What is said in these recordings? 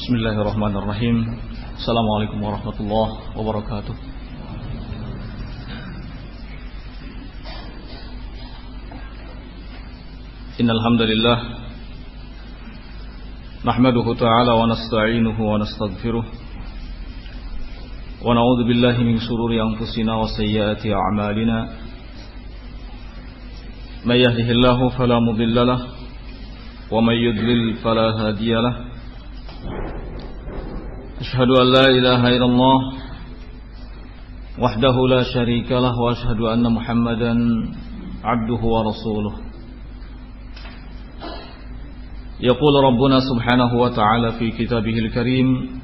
Bismillahirrahmanirrahim. Assalamualaikum warahmatullahi wabarakatuh. Innal hamdalillah nahmaduhu ta'ala wa nasta'inuhu wa nastaghfiruh wa na'udzu billahi min shururi anfusina wa sayyiati a'malina. May yahdihillahu fala mudilla lahu wa may yudlil fala hadiya lahu. Asyhadu an la ilaha illallah wahdahu la syarika lah wa asyhadu anna Muhammadan abduhu wa rasuluh. Yaqulu Rabbuna subhanahu wa ta'ala fi kitabihil karim,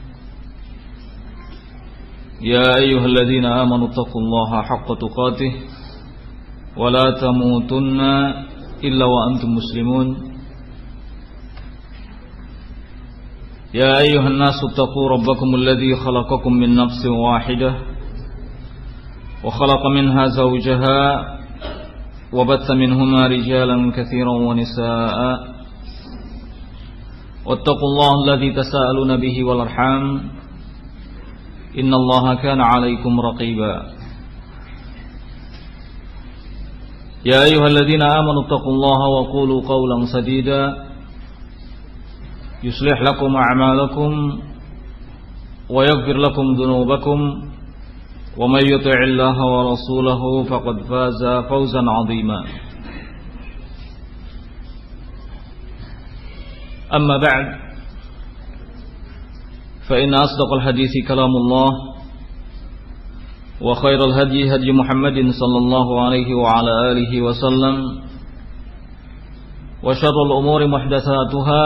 ya ayyuhalladzina amanu taqullaha haqqa tuqatih wa la tamutunna illa wa antum muslimun. يا أيها الناس اتقوا ربكم الذي خلقكم من نفس واحدة وخلق منها زوجها وبث منهما رجالا كثيرا ونساء واتقوا الله الذي تساءلون به والأرحام إن الله كان عليكم رقيبا. يا أيها الذين آمنوا اتقوا الله وقولوا قولا سديدا يصلح لكم أعمالكم ويغفر لكم ذنوبكم ومن يطع الله ورسوله فقد فاز فوزا عظيما. أما بعد فإن أصدق الحديث كلام الله وخير الهدي هدي محمد صلى الله عليه وعلى آله وسلم وشر الأمور محدثاتها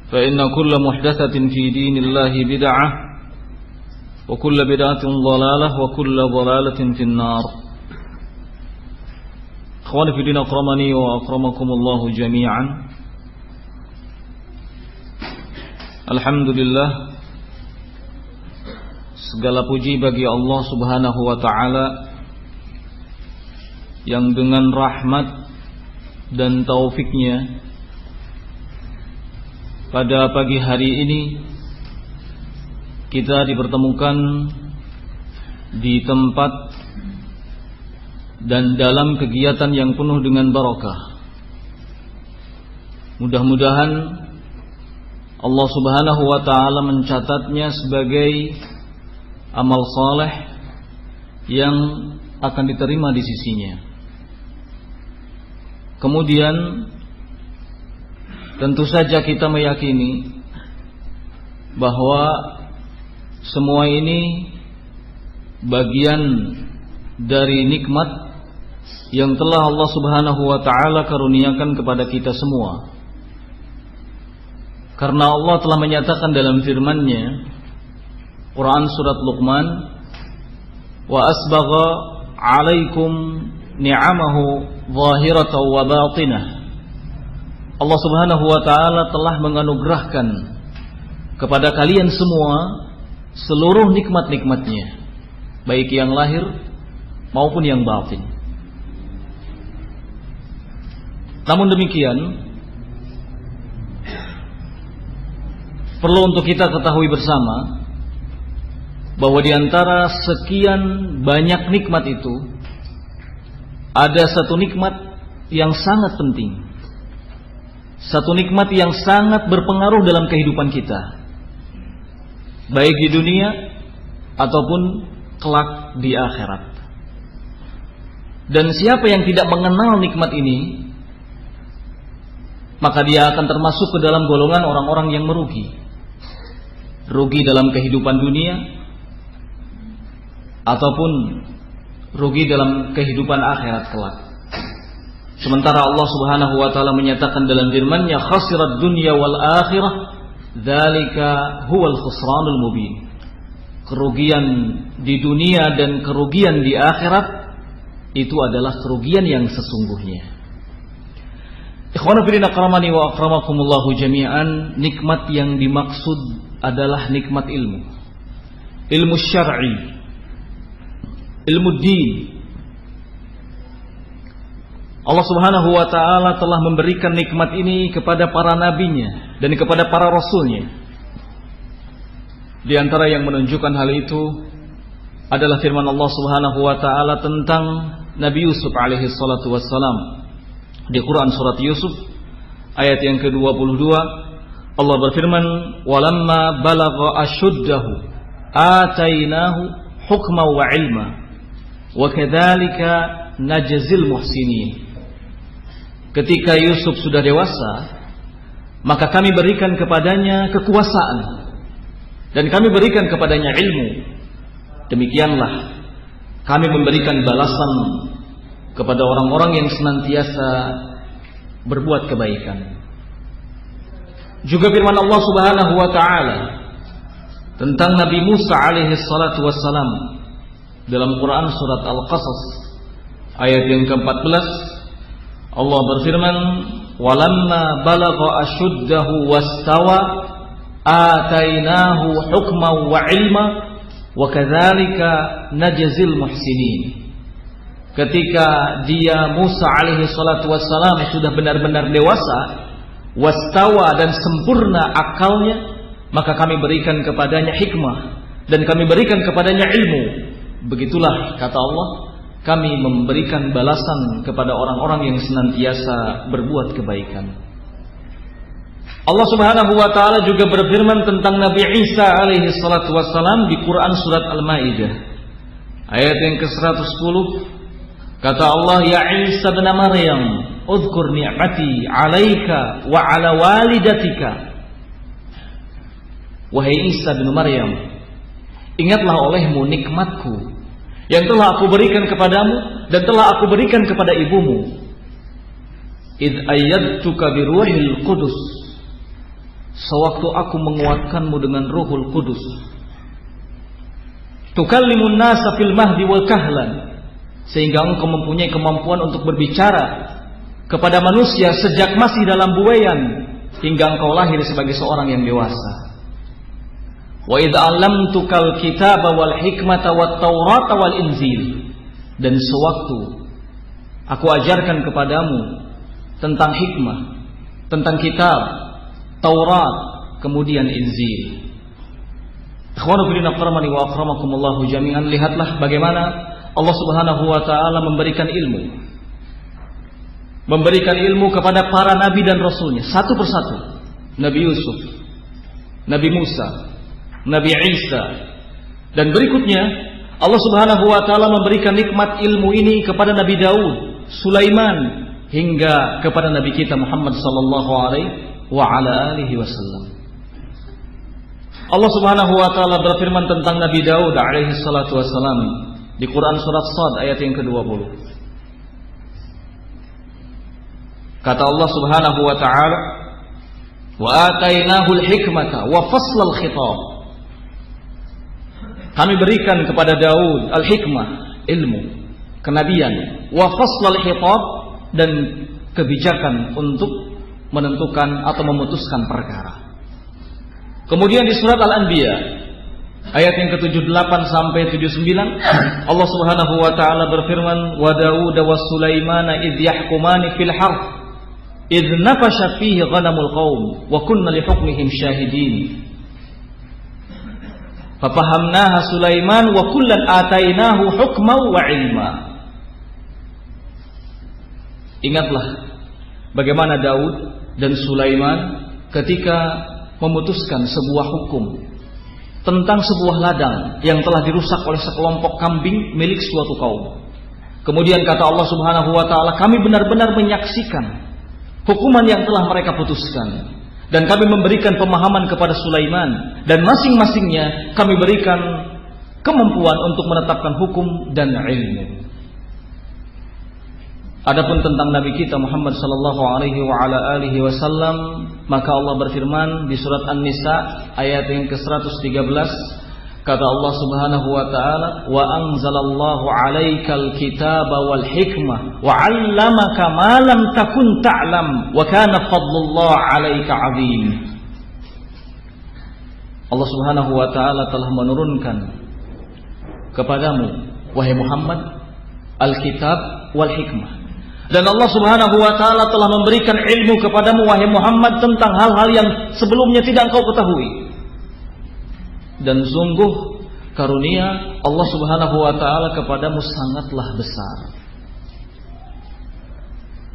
فإن كل محدثة في دين الله بدعة وكل بدعة ضلالة وكل ضلالة في النار. Akhwani fi din akramani wa akramakumullah jami'an. Alhamdulillah, segala puji bagi Allah subhanahu wa ta'ala yang dengan rahmat dan taufiknya pada pagi hari ini kita dipertemukan di tempat dan dalam kegiatan yang penuh dengan barakah. Mudah-mudahan Allah subhanahu wa ta'ala mencatatnya sebagai amal saleh yang akan diterima di sisinya. Kemudian tentu saja kita meyakini bahwa semua ini bagian dari nikmat yang telah Allah subhanahu wa ta'ala karuniakan kepada kita semua. Karena Allah telah menyatakan dalam firman-Nya, Quran surat Luqman, wa asbagha alaikum ni'amahu zahiratan wa batinah. Allah subhanahu wa ta'ala telah menganugerahkan kepada kalian semua seluruh nikmat-nikmatnya, baik yang lahir maupun yang batin. Namun demikian, perlu untuk kita ketahui bersama bahwa di antara sekian banyak nikmat itu ada satu nikmat yang sangat penting, satu nikmat yang sangat berpengaruh dalam kehidupan kita, baik di dunia ataupun kelak di akhirat. Dan siapa yang tidak mengenal nikmat ini, maka dia akan termasuk ke dalam golongan orang-orang yang merugi. Rugi dalam kehidupan dunia ataupun rugi dalam kehidupan akhirat kelak. Sementara Allah subhanahu wa ta'ala menyatakan dalam firman-Nya, khasirat dunya wal akhirah, dzalika huwal khusranul mubin. Kerugian di dunia dan kerugian di akhirat itu adalah kerugian yang sesungguhnya. Ikhwanu fillah akramani wa akramakumullah jami'an, nikmat yang dimaksud adalah nikmat ilmu. Ilmu syar'i, ilmu din. Allah subhanahu wa ta'ala telah memberikan nikmat ini kepada para nabinya dan kepada para rasulnya. Di antara yang menunjukkan hal itu adalah firman Allah Subhanahu wa taala tentang Nabi Yusuf alaihi salatu wassalam di Quran surat Yusuf ayat yang ke-22. Allah berfirman, "Walamma balagha ashuddahu atainahu hukma wa ilma wa kadzalika najzil muhsinin." Ketika Yusuf sudah dewasa, maka kami berikan kepadanya kekuasaan dan kami berikan kepadanya ilmu. Demikianlah kami memberikan balasan kepada orang-orang yang senantiasa berbuat kebaikan. Juga firman Allah Subhanahu wa taala tentang Nabi Musa alaihi salatu wassalam dalam Quran surat Al-Qasas ayat yang ke-14. Allah berfirman, "Walamma balagha ashuddahu wastawa atainahu hukman wa ilma wa kadzalika najzil muhsinin." Ketika dia Musa alaihi salatu wassalam sudah benar-benar dewasa, wastawa dan sempurna akalnya, maka kami berikan kepadanya hikmah dan kami berikan kepadanya ilmu. Begitulah kata Allah, kami memberikan balasan kepada orang-orang yang senantiasa berbuat kebaikan. Allah Subhanahu wa taala juga berfirman tentang Nabi Isa alaihi salatu wassalam di Quran surat Al-Maidah ayat yang ke-110. Kata Allah, "Ya Isa bin Maryam, udhkur ni'mati 'alaika wa 'ala walidatika." Wahai Isa bin Maryam, ingatlah olehmu nikmatku yang telah aku berikan kepadamu dan telah aku berikan kepada ibumu. Id ayyadtuka bi ruhil qudus. Sewaktu aku menguatkanmu dengan Ruhul Qudus. Tukallimun nasa fil mahdi wal kahlan. Sehingga engkau mempunyai kemampuan untuk berbicara kepada manusia sejak masih dalam buayan hingga engkau lahir sebagai seorang yang dewasa. Wa idh 'allamtukal kitaba wal hikmata wat taurata wal inzil. Dan sewaktu aku ajarkan kepadamu tentang hikmah, tentang kitab, Taurat, kemudian Injil. Ikhwanu fillah rahimani wa akramakumullah jami'an, lihatlah bagaimana Allah Subhanahu wa taala memberikan ilmu kepada para nabi dan rasulnya satu persatu. Nabi Yusuf, Nabi Musa, Nabi Isa, dan berikutnya Allah Subhanahu wa taala memberikan nikmat ilmu ini kepada Nabi Daud, Sulaiman, hingga kepada Nabi kita Muhammad sallallahu alaihi wa ala alihi wasallam. Allah Subhanahu wa taala berfirman tentang Nabi Daud alaihi salatu wasallam di Quran surat Shad ayat yang ke-20. Kata Allah Subhanahu wa taala, "Wa atainahu al-hikmata wa faslal khitab." Kami berikan kepada Daud al-hikmah, ilmu, kenabian, wa faslal khitab, dan kebijakan untuk menentukan atau memutuskan perkara. Kemudian di surat Al-Anbiya ayat yang ke-78 sampai 79, Allah Subhanahu wa taala berfirman, "Wa Daud wa Sulaiman idh yahkumani fil harth idh nafashat fihi ghanamul qaum wa kunna li hukmihim syahidin. Fafahamnaha Sulaiman wa kullan atainahu hukman wa ilma." Ingatlah bagaimana Daud dan Sulaiman ketika memutuskan sebuah hukum tentang sebuah ladang yang telah dirusak oleh sekelompok kambing milik suatu kaum. Kemudian kata Allah Subhanahu wa taala, kami benar-benar menyaksikan hukuman yang telah mereka putuskan, dan kami memberikan pemahaman kepada Sulaiman, dan masing-masingnya kami berikan kemampuan untuk menetapkan hukum dan ilmu. Adapun tentang Nabi kita Muhammad sallallahu alaihi wa ala alihi wasallam, maka Allah berfirman di surat An-Nisa ayat yang ke-113, kata Allah Subhanahu wa taala, "Wa anzalallahu 'alaikal kitaba wal hikmah wa 'allamaka ma lam takun ta'lam wa kana fadlullah 'alaika 'azim." Allah Subhanahu wa taala telah menurunkan kepadamu wahai Muhammad al-kitab wal hikmah. Dan Allah Subhanahu wa taala telah memberikan ilmu kepadamu wahai Muhammad tentang hal-hal yang sebelumnya tidak engkau ketahui. dan sungguh karunia Allah Subhanahu wa taala kepadamu sangatlah besar.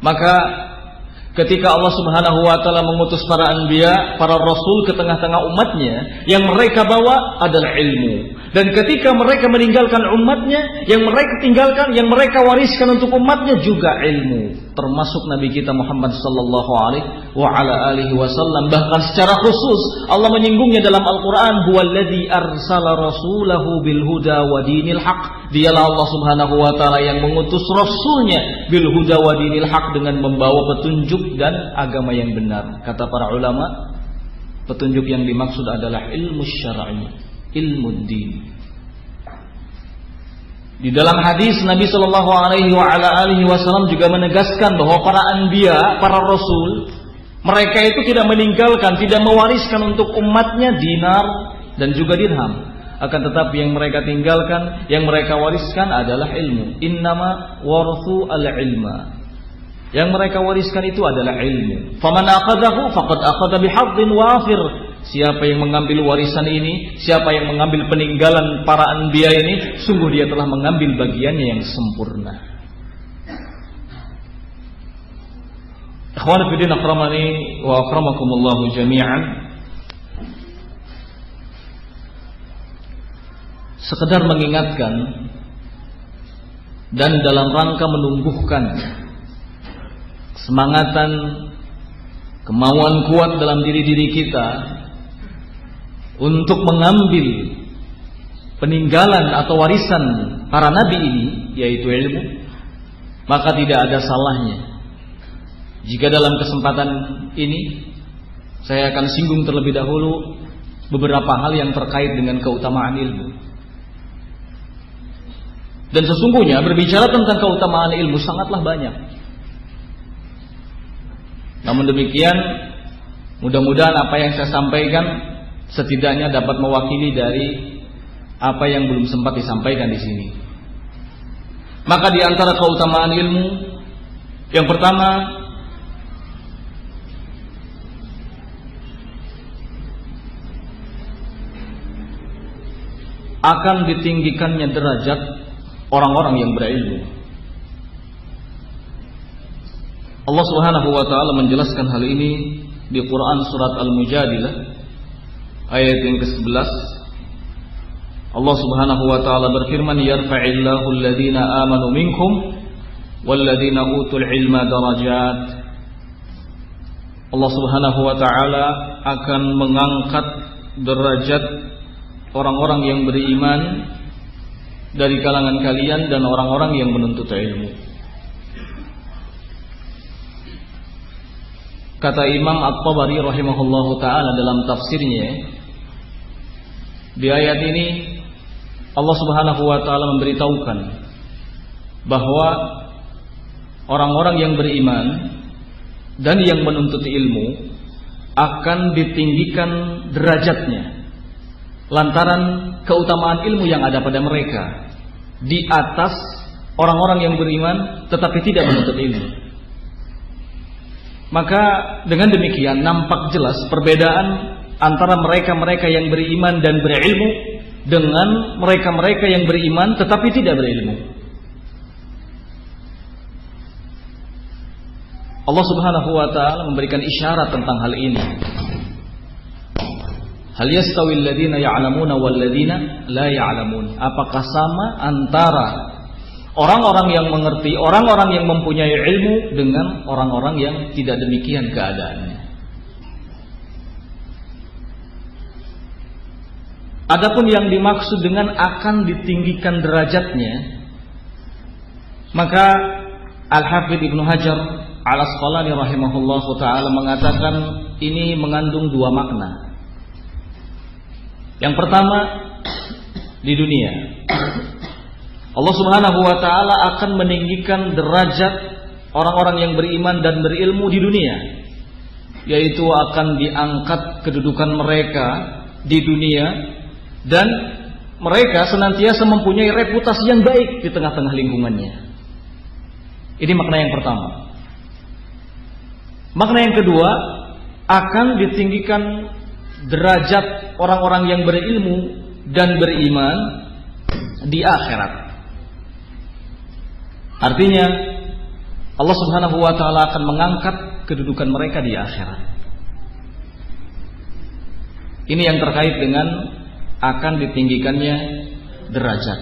Maka ketika Allah Subhanahu wa taala mengutus para anbiya, para rasul ke tengah-tengah umatnya, yang mereka bawa adalah ilmu. Dan ketika mereka meninggalkan umatnya, yang mereka tinggalkan, yang mereka wariskan untuk umatnya juga ilmu. Termasuk Nabi kita Muhammad sallallahu alaihi wasallam. Bahkan secara khusus Allah menyinggungnya dalam Al-Qur'an, huwallazi arsala rasulahu bil huda wa dinil haq. Dialah Allah Subhanahu wa taala yang mengutus rasulnya bil huda wa dinil haq, dengan membawa petunjuk dan agama yang benar. Kata para ulama, petunjuk yang dimaksud adalah ilmu syar'i, ilmu din. Di dalam hadis Nabi sallallahu alaihi wasallam juga menegaskan bahwa para anbiya, para rasul, mereka itu tidak meninggalkan, tidak mewariskan untuk umatnya dinar dan juga dirham. Akan tetapi yang mereka tinggalkan, yang mereka wariskan adalah ilmu. Innama warathu al-ilma. Yang mereka wariskan itu adalah ilmu. Faman akhadahu faqad akhadha bihadhin wafir. Siapa yang mengambil warisan ini, siapa yang mengambil peninggalan para anbiya ini, sungguh dia telah mengambil bagiannya yang sempurna. Ikhwan fillah akramani wa akramakumullah jami'an. Sekedar mengingatkan dan dalam rangka menumbuhkan semangatan, kemauan kuat dalam diri-diri kita untuk mengambil peninggalan atau warisan para nabi ini, yaitu ilmu, maka tidak ada salahnya jika dalam kesempatan ini saya akan singgung terlebih dahulu beberapa hal yang terkait dengan keutamaan ilmu. Dan sesungguhnya berbicara tentang keutamaan ilmu sangatlah banyak. Namun demikian, mudah-mudahan apa yang saya sampaikan setidaknya dapat mewakili dari apa yang belum sempat disampaikan di sini. Maka di antara keutamaan ilmu, yang pertama, akan ditinggikannya derajat orang-orang yang berilmu. Allah Subhanahu wa taala menjelaskan hal ini di Quran surat Al-Mujadilah ayat yang ke-11. Allah Subhanahu wa taala berfirman, yarfa'illahu alladhina amanu minkum walladhina utul ilma darajat. Allah Subhanahu wa taala akan mengangkat derajat orang-orang yang beriman dari kalangan kalian dan orang-orang yang menuntut ilmu. Kata Imam At-Tabari rahimahullahu ta'ala dalam tafsirnya, di ayat ini Allah Subhanahu wa ta'ala memberitahukan bahwa orang-orang yang beriman dan yang menuntut ilmu akan ditinggikan derajatnya lantaran keutamaan ilmu yang ada pada mereka di atas orang-orang yang beriman tetapi tidak menuntut ilmu. Maka dengan demikian nampak jelas perbedaan antara mereka-mereka yang beriman dan berilmu dengan mereka-mereka yang beriman tetapi tidak berilmu. Allah Subhanahu wa ta'ala memberikan isyarat tentang hal ini. Hal yastawil ladzina ya'lamuna wal ladzina la ya'lamun. Apakah sama antara orang-orang yang mengerti, orang-orang yang mempunyai ilmu dengan orang-orang yang tidak demikian keadaannya? Adapun yang dimaksud dengan akan ditinggikan derajatnya, maka Al-Hafidz Ibnu Hajar Al-Asqalani rahimahullahu ta'ala mengatakan ini mengandung dua makna. Yang pertama, di dunia Allah Subhanahu wa ta'ala akan meninggikan derajat orang-orang yang beriman dan berilmu di dunia, yaitu akan diangkat kedudukan mereka di dunia dan mereka senantiasa mempunyai reputasi yang baik di tengah-tengah lingkungannya. Ini makna yang pertama. Makna yang kedua, akan ditinggikan derajat orang-orang yang berilmu dan beriman di akhirat. Artinya Allah Subhanahu wa taala akan mengangkat kedudukan mereka di akhirat. Ini yang terkait dengan akan ditinggikannya derajat.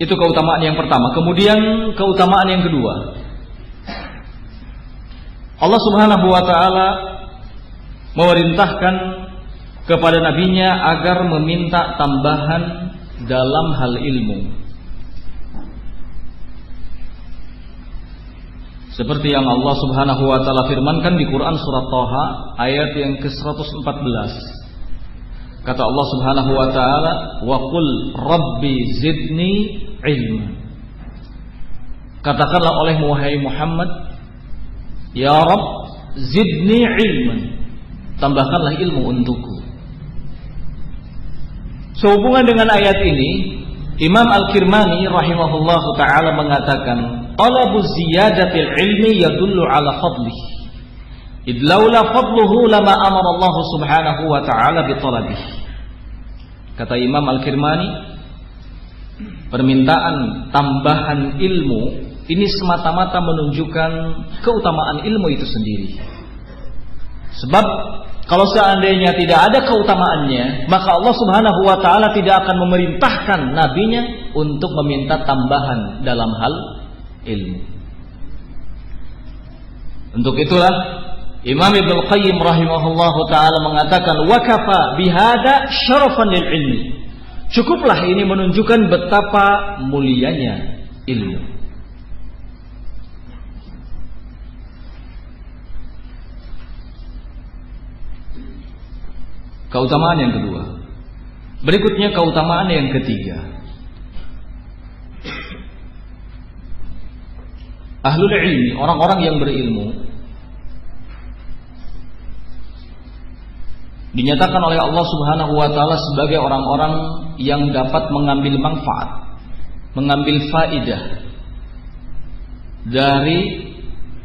Itu keutamaan yang pertama. Kemudian keutamaan yang kedua, Allah Subhanahu wa taala memerintahkan kepada nabinya agar meminta tambahan dalam hal ilmu. Seperti yang Allah Subhanahu wa taala firmankan di Quran surat Thaha ayat yang ke-114. Kata Allah Subhanahu wa taala, "Wa qul rabbi zidni ilma." Katakanlah olehmu wahai Muhammad, ya Rabb, zidni ilman, tambahkanlah ilmu untukku. Sehubungan dengan ayat ini, Imam Al-Kirmani rahimahullahu ta'ala mengatakan, talabu ziyadatil ilmi yadullu ala fadlih, id laula fadluhu lama amara Allah subhanahu wa ta'ala bitalabih. Kata Imam Al-Kirmani, permintaan tambahan ilmu ini semata-mata menunjukkan keutamaan ilmu itu sendiri. Sebab kalau seandainya tidak ada keutamaannya, maka Allah Subhanahu wa taala tidak akan memerintahkan nabinya untuk meminta tambahan dalam hal ilmu. Untuk itulah Imam Ibnu Qayyim rahimahullahu taala mengatakan, wa kafa bihada syarafan lil ilmi. Cukuplah ini menunjukkan betapa mulianya ilmu. Keutamaan yang kedua. Berikutnya keutamaan yang ketiga. Ahlul ilmi, orang-orang yang berilmu, dinyatakan oleh Allah Subhanahu wa taala sebagai orang-orang yang dapat mengambil manfaat, mengambil faidah dari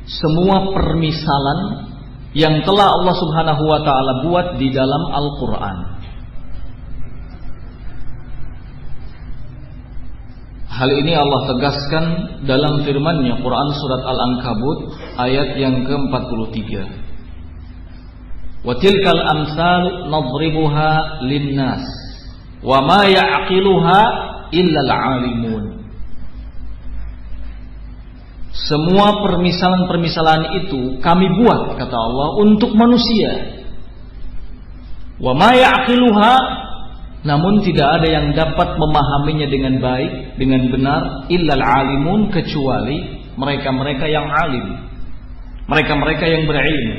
semua permisalan yang telah Allah Subhanahu wa taala buat di dalam Al-Qur'an. Hal ini Allah tegaskan dalam firman-Nya Quran surat Al-Ankabut ayat yang ke-43. Wa tilkal amsal nadribuha linnas wa ma ya'qiluha illa al-alimun. Semua permisalan-permisalan itu kami buat, kata Allah, untuk manusia. Wa ma ya'qiluha, namun tidak ada yang dapat memahaminya dengan baik, dengan benar, illal alimun, kecuali mereka-mereka yang alim, mereka-mereka yang berilmu.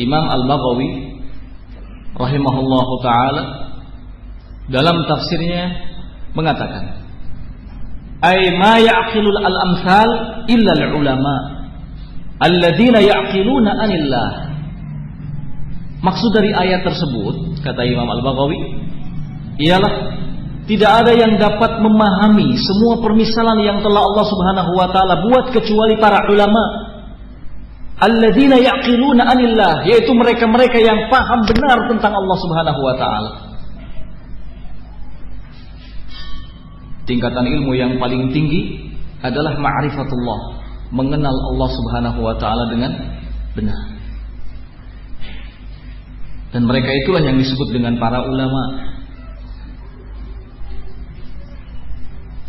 Imam Al-Baghawi rahimahullahu taala dalam tafsirnya mengatakan, ay ma ya'qilul al-amsal illa al-ulama alladzina ya'qiluna anillah. Maksud dari ayat tersebut, kata Imam Al-Baghawi, ialah tidak ada yang dapat memahami semua permisalan yang telah Allah Subhanahu wa taala buat kecuali para ulama. Alladzina ya'qiluna anillah, yaitu mereka-mereka yang paham benar tentang Allah Subhanahu wa taala. Tingkatan ilmu yang paling tinggi adalah ma'rifatullah, mengenal Allah Subhanahu wa taala dengan benar. Dan mereka itulah yang disebut dengan para ulama.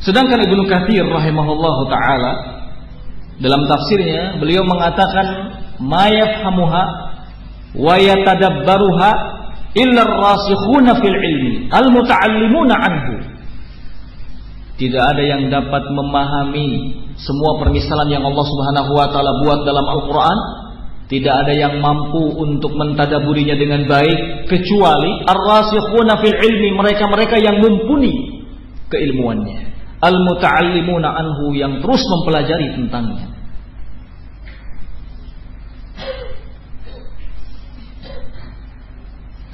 Sedangkan Ibnu Katsir rahimahullahu taala dalam tafsirnya beliau mengatakan, ma yafhamuha wa yatadabbaruha illa ar-rasikhuna fil ilmi al-muta'allimuna anhu. Tidak ada yang dapat memahami semua permisalan yang Allah Subhanahu wa taala buat dalam Al-Qur'an. Tidak ada yang mampu untuk mentadaburinya dengan baik kecuali ar-rasikhuna fil ilmi, mereka-mereka yang mumpuni keilmuannya, al-muta'allimuna anhu, yang terus mempelajari tentangnya.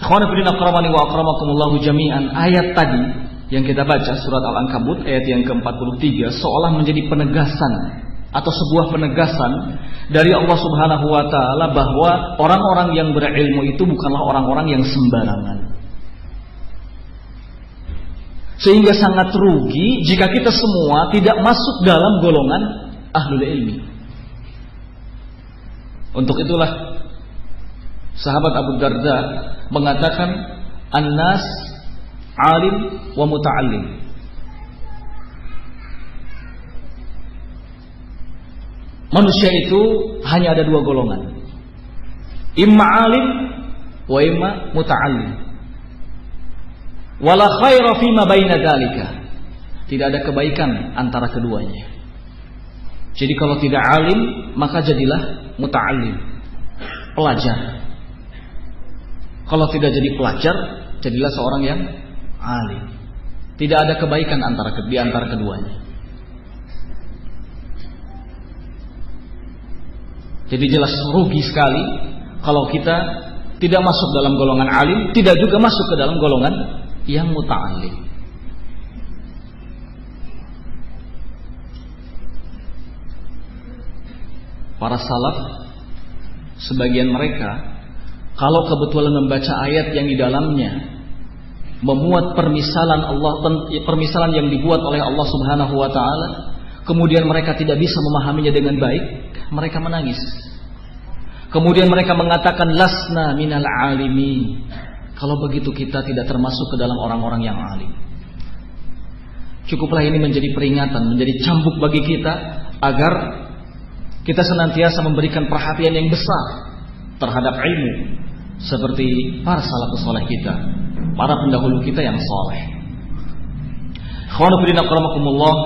Ikhwan fillah aqramani wa akramakumullah jami'an, ayat tadi yang kita baca surat Al-Ankabut ayat yang ke-43 seolah menjadi penegasan atau sebuah penegasan dari Allah Subhanahu wa taala bahwa orang-orang yang berilmu itu bukanlah orang-orang yang sembarangan. Sehingga sangat rugi jika kita semua tidak masuk dalam golongan ahlul ilmi. Untuk itulah sahabat Abu Darda mengatakan an-nas alim wa muta'allim. Manusia itu hanya ada dua golongan, imma alim wa imma muta'allim. Wala khaira fima baina dzalika. Tidak ada kebaikan antara keduanya. Jadi kalau tidak alim, maka jadilah muta'allim, pelajar. Kalau tidak jadi pelajar, jadilah seorang yang alim. Tidak ada kebaikan di antara keduanya. Jadi jelas rugi sekali kalau kita tidak masuk dalam golongan alim, tidak juga masuk ke dalam golongan yang muta'allim. Para salaf, sebagian mereka kalau kebetulan membaca ayat yang di dalamnya memuat permisalan yang dibuat oleh Allah Subhanahu wa taala, kemudian mereka tidak bisa memahaminya dengan baik, mereka menangis. Kemudian mereka mengatakan lasna minal alimin. Kalau begitu kita tidak termasuk ke dalam orang-orang yang alim. Cukuplah ini menjadi peringatan, menjadi cambuk bagi kita agar kita senantiasa memberikan perhatian yang besar terhadap ilmu seperti para salafus saleh kita, para pendahulu kita yang saleh. Khawanu fillah akramakumullah,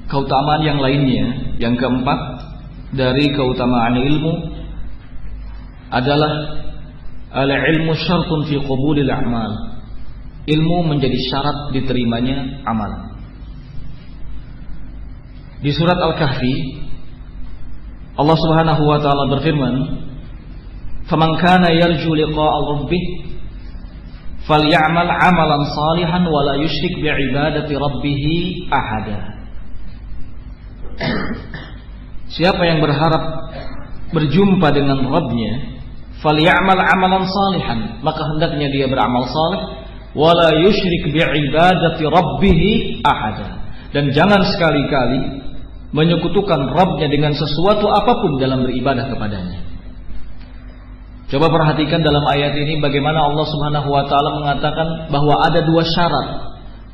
keutamaan yang lainnya, yang keempat dari keutamaan ilmu adalah al-ilmu syartun fi qabulil a'mal. Ilmu menjadi syarat diterimanya amal. Di surat Al-Kahfi Allah Subhanahu wa taala berfirman, "Faman kana yarju liqa'a rabbih falyamal 'amalan salihan wa la yusyrik bi'ibadati rabbih ahada." Siapa yang berharap berjumpa dengan Rabb-Nya, falyamal 'amalan salihan, maka hendaknya dia beramal saleh, wa la yusyrik bi'ibadati rabbih ahada, dan jangan sekali-kali menyekutukan Rabb-Nya dengan sesuatu apapun dalam beribadah kepadanya. Coba perhatikan dalam ayat ini bagaimana Allah Subhanahu wa taala mengatakan bahwa ada dua syarat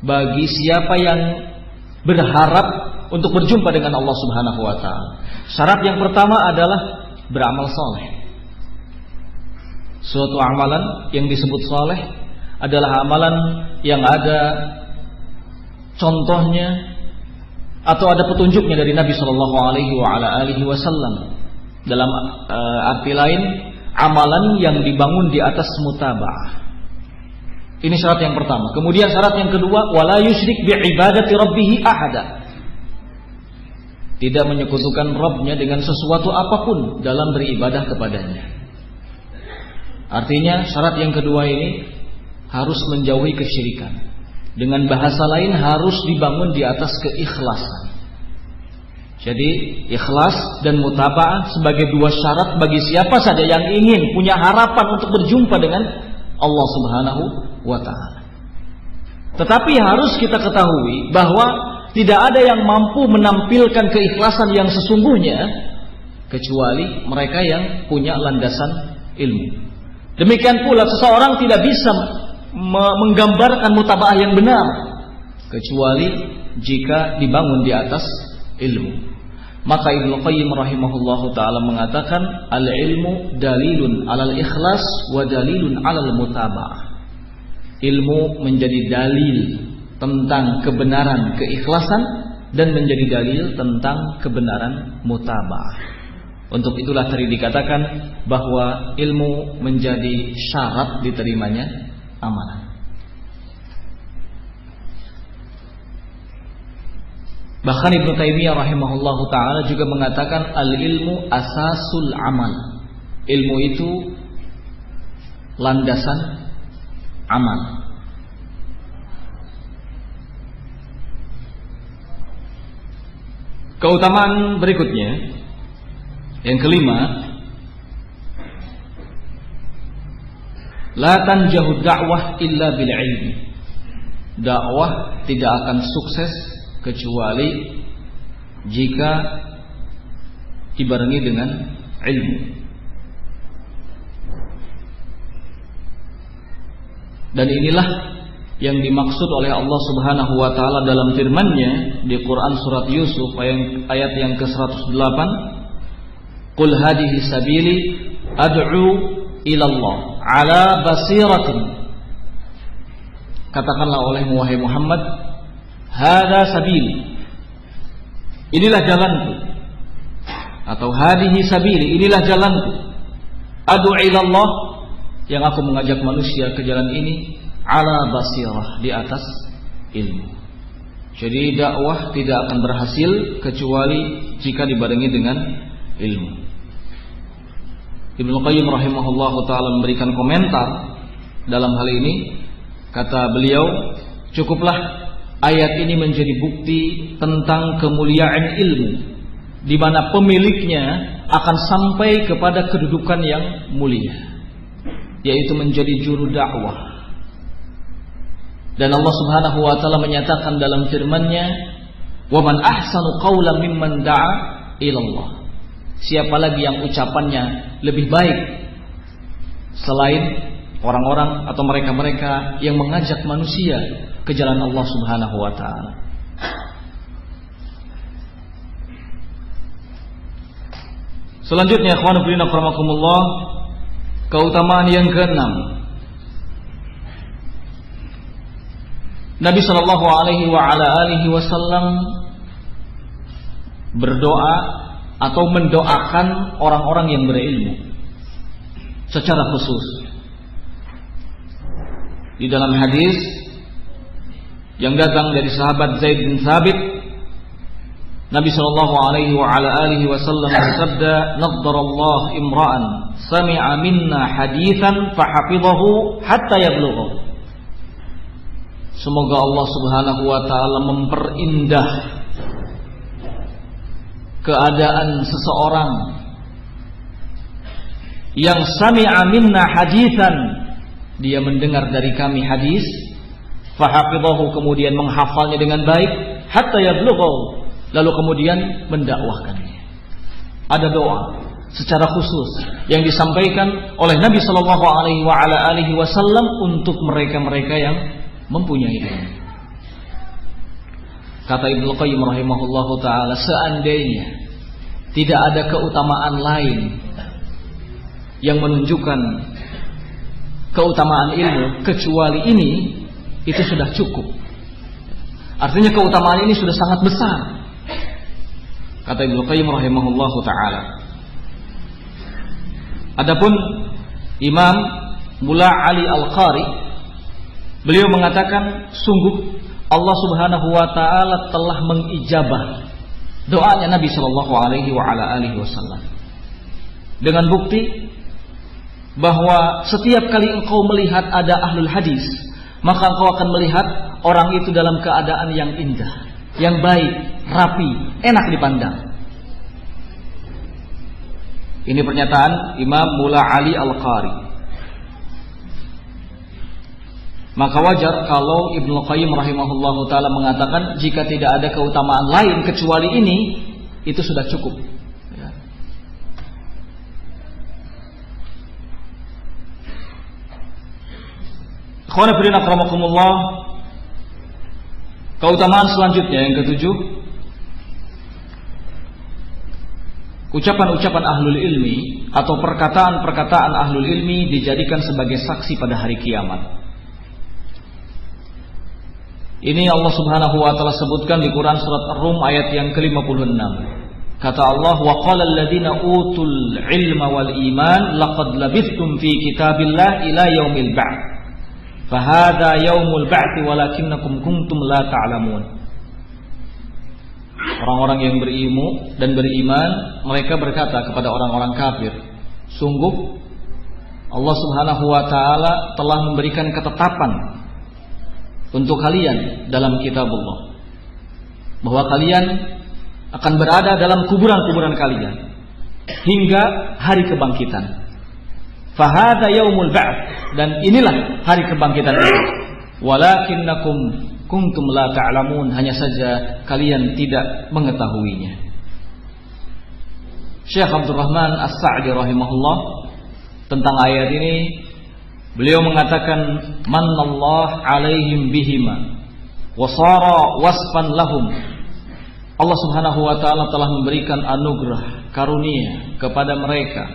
bagi siapa yang berharap untuk berjumpa dengan Allah Subhanahu wa taala. Syarat yang pertama adalah beramal saleh. Suatu amalan yang disebut saleh adalah amalan yang ada contohnya atau ada petunjuknya dari Nabi Shallallahu Alaihi Wasallam. Dalam arti lain, amalan yang dibangun di atas mutaba'ah. Ini syarat yang pertama. Kemudian syarat yang kedua, wala yusyrik bi'ibadati rabbih ahada. Tidak menyekutukan Rabb-Nya dengan sesuatu apapun dalam beribadah kepadanya. Artinya syarat yang kedua ini harus menjauhi kesyirikan. Dengan bahasa lain harus dibangun di atas keikhlasan. Jadi ikhlas dan mutaba'ah sebagai dua syarat bagi siapa saja yang ingin punya harapan untuk berjumpa dengan Allah Subhanahu wa taala. Tetapi harus kita ketahui bahwa tidak ada yang mampu menampilkan keikhlasan yang sesungguhnya kecuali mereka yang punya landasan ilmu. Demikian pula seseorang tidak bisa menggambarkan mutaba'ah yang benar kecuali jika dibangun di atas ilmu. Maka Ibnu Qayyim rahimahullahu taala mengatakan al-ilmu dalilun 'alal ikhlas wa dalilun 'alal mutaba'ah. Ilmu menjadi dalil tentang kebenaran keikhlasan dan menjadi dalil tentang kebenaran mutaba'ah. Untuk itulah tadi dikatakan bahwa ilmu menjadi syarat diterimanya amalan. Bahkan Ibnu Taimiyah rahimahullahu taala juga mengatakan al-ilmu asasul amal. Ilmu itu landasan amal. Keutamaan berikutnya, yang kelima, la tanjahu da'wah illa bil ilmi. Dakwah tidak akan sukses kecuali jika dibarengi dengan ilmu. Dan inilah yang dimaksud oleh Allah Subhanahu wa taala dalam firman-Nya di Quran surat Yusuf ayat yang ke-108, "Qul hadhihi sabili ad'u ila Allah ala basiratin." Katakanlah olehmu wahai Muhammad, hadza sabili, inilah jalanku, atau hadhihi sabili, inilah jalanku, ad'u ila Allah, yang aku mengajak manusia ke jalan ini, ala basirah, di atas ilmu. Jadi dakwah tidak akan berhasil kecuali jika dibarengi dengan ilmu. Ibnu Qayyim rahimahullahu taala memberikan komentar dalam hal ini. Kata beliau, cukuplah ayat ini menjadi bukti tentang kemuliaan ilmu, di mana pemiliknya akan sampai kepada kedudukan yang mulia, yaitu menjadi juru dakwah. Dan Allah Subhanahu wa taala menyatakan dalam firman-Nya, "Wa man ahsanu qawlan mimman da'a ila Allah." Siapa lagi yang ucapannya lebih baik selain orang-orang atau mereka-mereka yang mengajak manusia ke jalan Allah Subhanahu wa taala. Selanjutnya, ikhwan fillah rahimakumullah, keutamaan yang keenam, Nabi sallallahu alaihi wa ala alihi wasallam berdoa atau mendoakan orang-orang yang berilmu secara khusus. Di dalam hadis yang datang dari sahabat Zaid bin Thabit, Nabi sallallahu alaihi wa ala alihi wasallam bersabda, "Naddarallahu imra'an sami'a minna haditsan fahafidhahu hatta yablugha." Semoga Allah Subhanahu wa taala memperindah keadaan seseorang yang sami'a minna haditsan, dia mendengar dari kami hadis, fahafidhahu, kemudian menghafalnya dengan baik, hatta yablugha, lalu kemudian mendakwahkannya. Ada doa secara khusus yang disampaikan oleh Nabi sallallahu alaihi wasallam untuk mereka-mereka yang mempunyai ilmu. Kata Ibnu Qayyim rahimahullahu taala, seandainya tidak ada keutamaan lain yang menunjukkan keutamaan ilmu kecuali ini, itu sudah cukup. Artinya keutamaan ini sudah sangat besar. Kata Ibnu Qayyim rahimahullahu taala. Adapun Imam Mula Ali Al-Qari, beliau mengatakan, sungguh Allah Subhanahu wa taala telah mengijabah doanya Nabi sallallahu alaihi wa ala alihi wasallam dengan bukti bahwa setiap kali engkau melihat ada ahlul hadis, maka engkau akan melihat orang itu dalam keadaan yang indah, yang baik, rapi, enak dipandang. Ini pernyataan Imam Mula Ali Al-Qari. Maka wajar kalau Ibnu Qayyim rahimahullahu taala mengatakan jika tidak ada keutamaan lain kecuali ini, itu sudah cukup. Ya. Ikhwan fillah akramakumullah, keutamaan selanjutnya yang ketujuh, ucapan-ucapan ahlul ilmi atau perkataan-perkataan ahlul ilmi dijadikan sebagai saksi pada hari kiamat. Ini Allah Subhanahu wa taala sebutkan di Quran surat Ar-Rum ayat yang ke-56. Kata Allah, "Wa qala alladziina utul ilma wal iman laqad labithtum fi kitabillah ila yaumil ba'ts. Fa hadza yaumul ba'ts walakinnakum kuntum la ta'lamun." Orang-orang yang berilmu dan beriman, mereka berkata kepada orang-orang kafir, sungguh Allah Subhanahu wa taala telah memberikan ketetapan untuk kalian dalam kitabullah, bahwa kalian akan berada dalam kuburan-kuburan kalian hingga hari kebangkitan. Fahada yaumul ba'ts, dan inilah hari kebangkitan itu. Walakinnakum kuntum la ta'lamun, hanya saja kalian tidak mengetahuinya. Syekh Abdul Rahman As-Sa'di rahimahullah tentang ayat ini, beliau mengatakan manallahu alaihim bihima wa sara wasfan lahum. Allah Subhanahu wa taala telah memberikan anugerah karunia kepada mereka,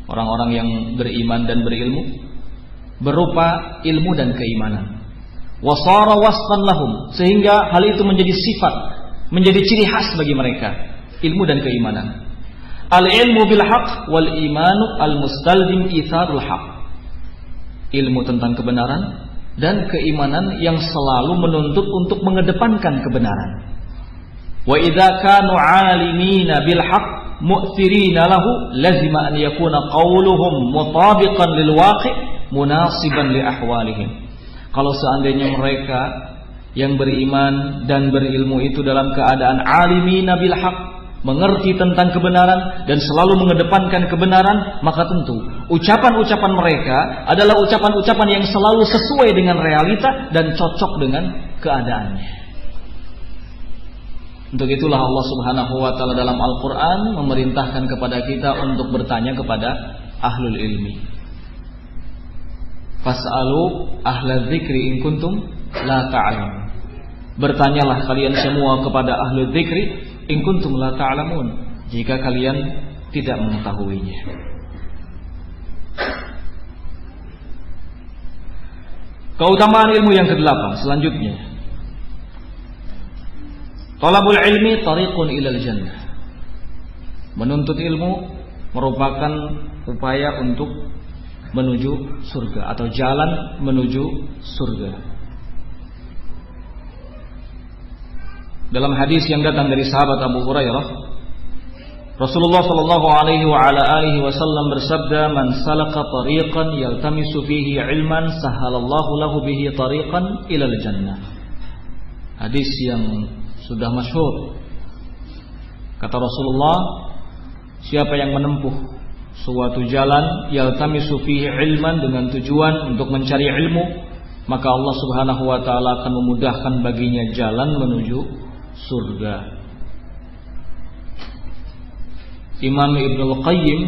orang-orang yang beriman dan berilmu, berupa ilmu dan keimanan. Wa sara wasfan lahum, sehingga hal itu menjadi sifat, menjadi ciri khas bagi mereka, ilmu dan keimanan. Al-ilmu bil haqq wal imanu al-mustalzim itharul haqq. Ilmu tentang kebenaran dan keimanan yang selalu menuntut untuk mengedepankan kebenaran. Wa idza kanu 'alimina bil haqq mu'thirina lahu lazima an yakuna qawluhum mutabiqan lil waqi' munasiban li ahwalihim. Kalau seandainya mereka yang beriman dan berilmu itu dalam keadaan 'alimina bil haqq, mengerti tentang kebenaran dan selalu mengedepankan kebenaran, maka tentu ucapan-ucapan mereka adalah ucapan-ucapan yang selalu sesuai dengan realita dan cocok dengan keadaannya. Untuk itulah Allah Subhanahu wa taala dalam Al-Qur'an memerintahkan kepada kita untuk bertanya kepada ahlul ilmi. Fas'alu ahla dzikri in kuntum la ta'lamun. Bertanyalah kalian semua kepada ahlul dzikri in kuntum la ta'lamun, jika kalian tidak mengetahuinya. Keutamaan ilmu yang ke-8 selanjutnya, talabul ilmi tariqun ilal jannah. Menuntut ilmu merupakan upaya untuk menuju surga atau jalan menuju surga. Dalam hadis yang datang dari sahabat Abu Hurairah, Rasulullah sallallahu alaihi wa ala alihi wasallam bersabda, "Man salaka tariqan yaltamisu fihi ilman, sahalallahu lahu bihi tariqan ilal jannah." Hadis yang sudah masyhur. Kata Rasulullah, siapa yang menempuh suatu jalan yaltamisu fihi ilman, dengan tujuan untuk mencari ilmu, maka Allah Subhanahu wa taala akan memudahkan baginya jalan menuju surga. Imam Ibnul Qayyim,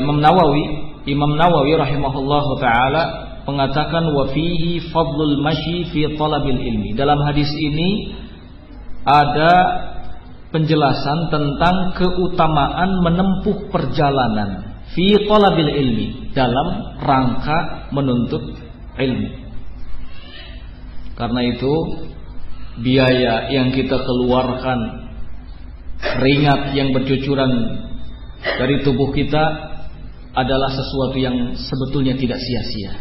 Imam Nawawi rahimahullahu taala mengatakan wa fihi fadlul mashi fi talabil ilmi. Dalam hadis ini ada penjelasan tentang keutamaan menempuh perjalanan fi talabil ilmi, dalam rangka menuntut ilmu. Karena itu biaya yang kita keluarkan, keringat yang bercucuran dari tubuh kita adalah sesuatu yang sebetulnya tidak sia-sia.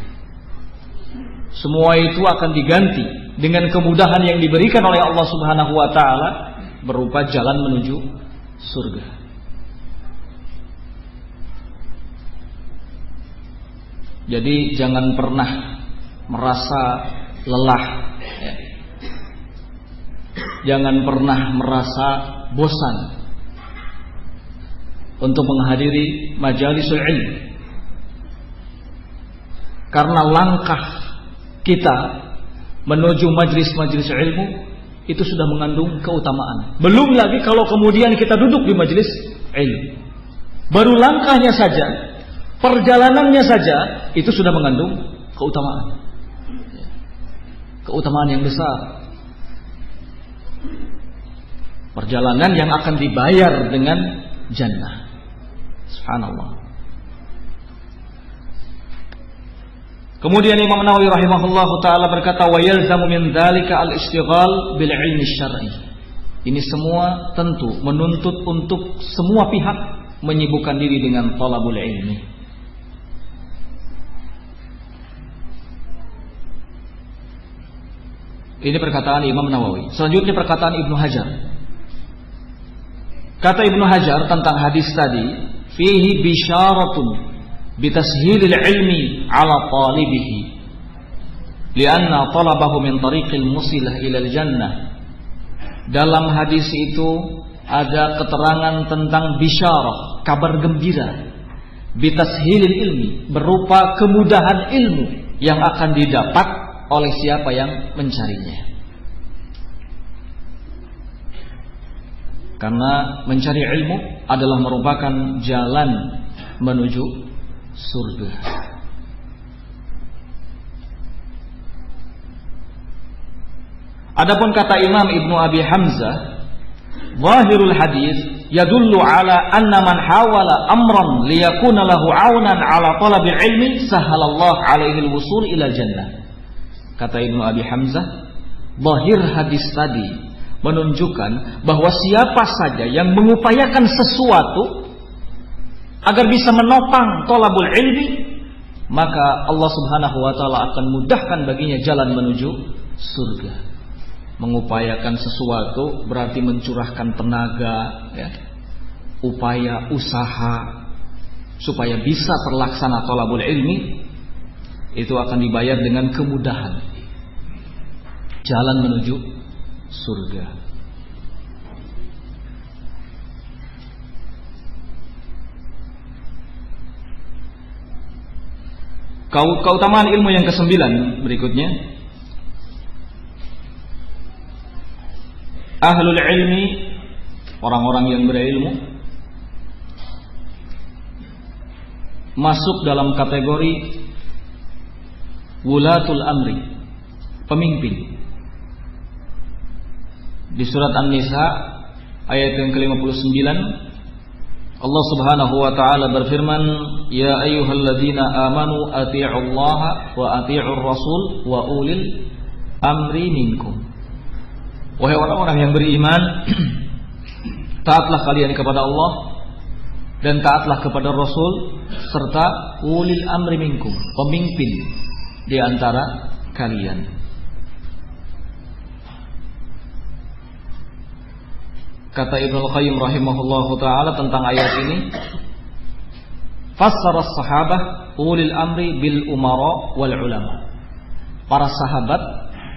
Semua itu akan diganti dengan kemudahan yang diberikan oleh Allah Subhanahu wa taala berupa jalan menuju surga. Jadi jangan pernah merasa lelah, ya. Jangan pernah merasa bosan untuk menghadiri majalisul ilmi, karena langkah kita menuju majlis-majlis ilmu itu sudah mengandung keutamaan. Belum lagi kalau kemudian kita duduk di majlis ilmu, baru langkahnya saja, perjalanannya saja itu sudah mengandung keutamaan, keutamaan yang besar. Perjalanan yang akan dibayar dengan jannah. Subhanallah. Kemudian Imam Nawawi rahimahullahu taala berkata, wa yalzamu min dzalika al-ishtighal bil ilmi syar'i. Ini semua tentu menuntut untuk semua pihak menyibukkan diri dengan talabul ilmi. Ini perkataan Imam Nawawi. Selanjutnya perkataan Ibnu Hajar. Kata Ibnu Hajar tentang hadis tadi, fihi bisyaratun bitashilil ilmi ala talibihi lianna talabahu min tariqil musilah ilal jannah. dalam hadis itu ada keterangan tentang bisyarah, kabar gembira, bitashilil ilmi, berupa kemudahan ilmu yang akan didapat oleh siapa yang mencarinya. Karena mencari ilmu adalah merupakan jalan menuju surga. Adapun kata Imam Ibnu Abi Hamzah, zahirul hadis yadullu ala anna man hawala amran liyakuna lahu aunan ala talabil ilmi sahalallahu alaihi alwusul ila jannah. Kata Ibnu Abi Hamzah, zahir hadis tadi menunjukkan bahwa siapa saja yang mengupayakan sesuatu agar bisa menopang thalabul ilmi, maka Allah Subhanahu wa taala akan mudahkan baginya jalan menuju surga. Mengupayakan sesuatu berarti mencurahkan tenaga, ya, upaya, usaha supaya bisa terlaksana thalabul ilmi, itu akan dibayar dengan kemudahan jalan menuju surga. Keutamaan ilmu yang ke-9 berikutnya, ahlul ilmi, orang-orang yang berilmu, masuk dalam kategori wulatul amri, pemimpin. Di surat An-Nisa ayat yang ke-59, Allah Subhanahu wa taala berfirman, ya ayyuhalladzina amanu athi'ullaha wa athi'ur rasul wa ulil amri minkum. Wahai orang-orang yang beriman, taatlah kalian kepada Allah dan taatlah kepada Rasul serta ulil amri minkum, pemimpin di antara kalian. Kata Ibnu Qayyim rahimahullahu taala tentang ayat ini, fassara as-sahabah ulil amri bil umara wal ulama. Para sahabat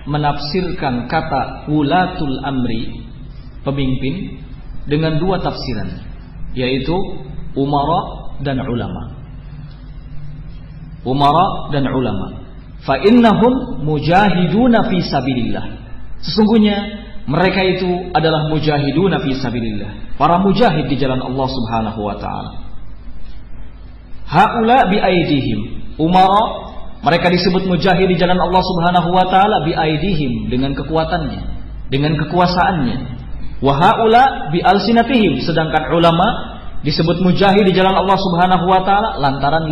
menafsirkan kata ulatul amri, pemimpin, dengan dua tafsiran, yaitu umara dan ulama. Umara dan ulama. Fa innahum mujahiduna fi sabilillah. Sesungguhnya mereka itu adalah mujahiduna fi sabilillah, para mujahid di jalan Allah Subhanahu wa taala. Haula bi aidihim, umara, mereka disebut mujahid di jalan Allah Subhanahu wa taala bi aidihim, dengan kekuatannya, dengan kekuasaannya. Wa haula bi alsinatihim, sedangkan ulama disebut mujahid di jalan Allah Subhanahu wa taala lantaran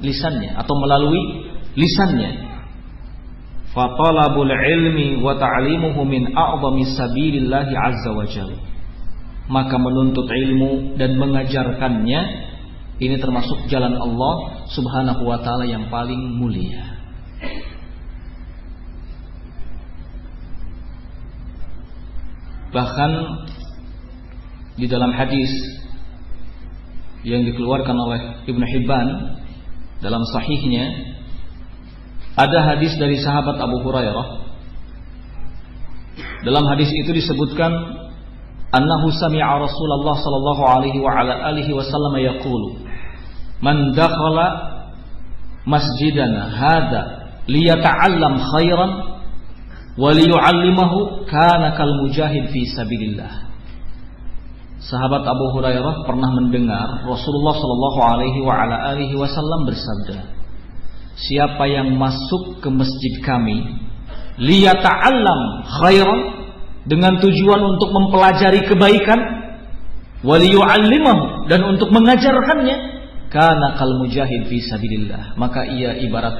lisannya atau melalui lisannya. Fa talabul ilmi wa ta'limuhu min a'zami sabilillahi azza wa jalla. Maka menuntut ilmu dan mengajarkannya ini termasuk jalan Allah Subhanahu wa taala yang paling mulia. Bahkan di dalam hadis yang dikeluarkan oleh Ibnu Hibban dalam sahihnya, ada hadis dari sahabat Abu Hurairah. Dalam hadis itu disebutkan annahu sami'a Rasulullah sallallahu alaihi wa ala alihi wasallam yaqulu, man dakhala masjidana hadza liyata'allam khairan wa liyu'allimahu kana kal mujahid fi sabilillah. Sahabat Abu Hurairah pernah mendengar Rasulullah sallallahu alaihi wa ala alihi wasallam bersabda, siapa yang masuk ke masjid kami liyata'allam khairan, dengan tujuan untuk mempelajari kebaikan, waliyu'allimahu, dan untuk mengajarkannya, kana kal mujahid fi sabilillah, maka ia ibarat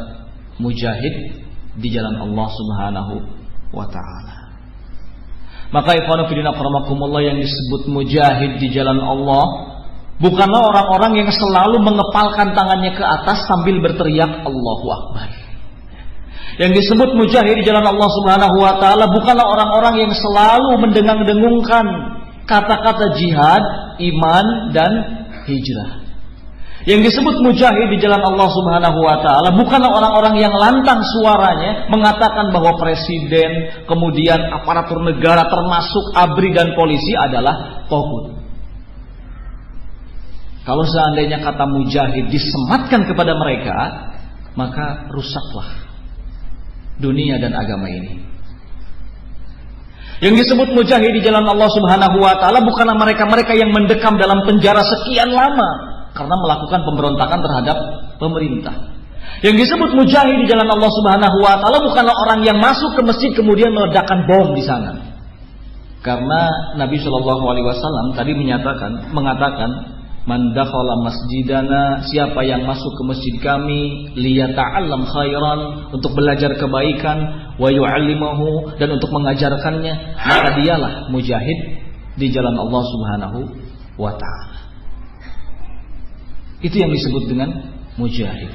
mujahid di jalan Allah Subhanahu wa taala. Maka ikhwanu fillah akramakumullah, yang disebut mujahid di jalan Allah bukanlah orang-orang yang selalu mengepalkan tangannya ke atas sambil berteriak Allahu Akbar. Yang disebut mujahid di jalan Allah Subhanahu wa taala bukanlah orang-orang yang selalu mendengung-dengungkan kata-kata jihad, iman dan hijrah. Yang disebut mujahid di jalan Allah Subhanahu wa taala bukanlah orang-orang yang lantang suaranya mengatakan bahwa presiden, kemudian aparatur negara termasuk ABRI dan polisi adalah taghut. Kalau seandainya kata mujahid disematkan kepada mereka, maka rusaklah dunia dan agama ini. Yang disebut mujahid di jalan Allah Subhanahu wa taala bukanlah mereka-mereka yang mendekam dalam penjara sekian lama karena melakukan pemberontakan terhadap pemerintah. Yang disebut mujahid di jalan Allah Subhanahu wa taala bukanlah orang yang masuk ke masjid kemudian meledakkan bom di sana. Karena Nabi Shallallahu alaihi wasallam tadi mengatakan man dakhala masjidana, siapa yang masuk ke masjid kami liyata'allam khairan, untuk belajar kebaikan, wa yu'allimahu, dan untuk mengajarkannya, maka dialah mujahid di jalan Allah Subhanahu wa taala. Itu yang disebut dengan mujahid.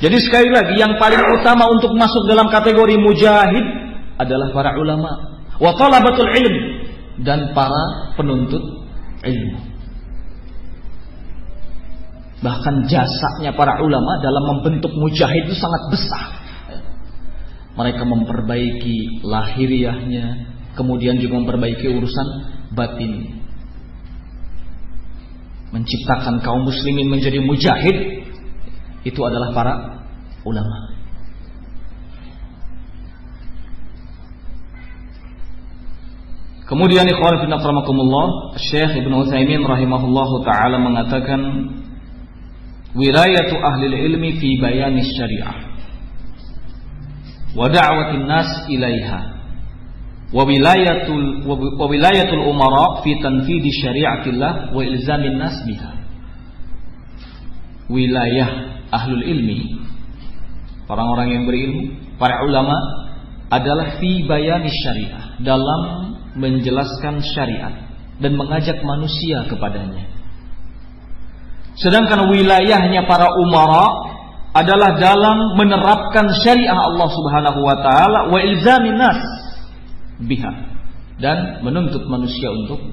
Jadi sekali lagi, yang paling utama untuk masuk dalam kategori mujahid adalah para ulama, wa talabatul ilm, dan para penuntut ilmu. Bahkan jasanya para ulama dalam membentuk mujahid itu sangat besar. Mereka memperbaiki lahiriahnya, kemudian juga memperbaiki urusan batin. Menciptakan kaum muslimin menjadi mujahid, itu adalah para ulama. Kemudian ikhwan fillah rahimakumullah, Syekh Ibnu Utsaimin rahimahullahu taala mengatakan wilayatu ahli ilmi fi bayani syariah wa da'watin nas ilaiha wa wilayatul umara fi tanfidi syariatillah wa ilzamin nas biha. Wilayah ahlul ilmi, orang-orang yang berilmu, para ulama, adalah fi bayani syariah, dalam menjelaskan syariat dan mengajak manusia kepadanya. Sedangkan wilayahnya para umara adalah dalam menerapkan syariah Allah Subhanahu wa taala wa ilzamin nas biha, dan menuntut manusia untuk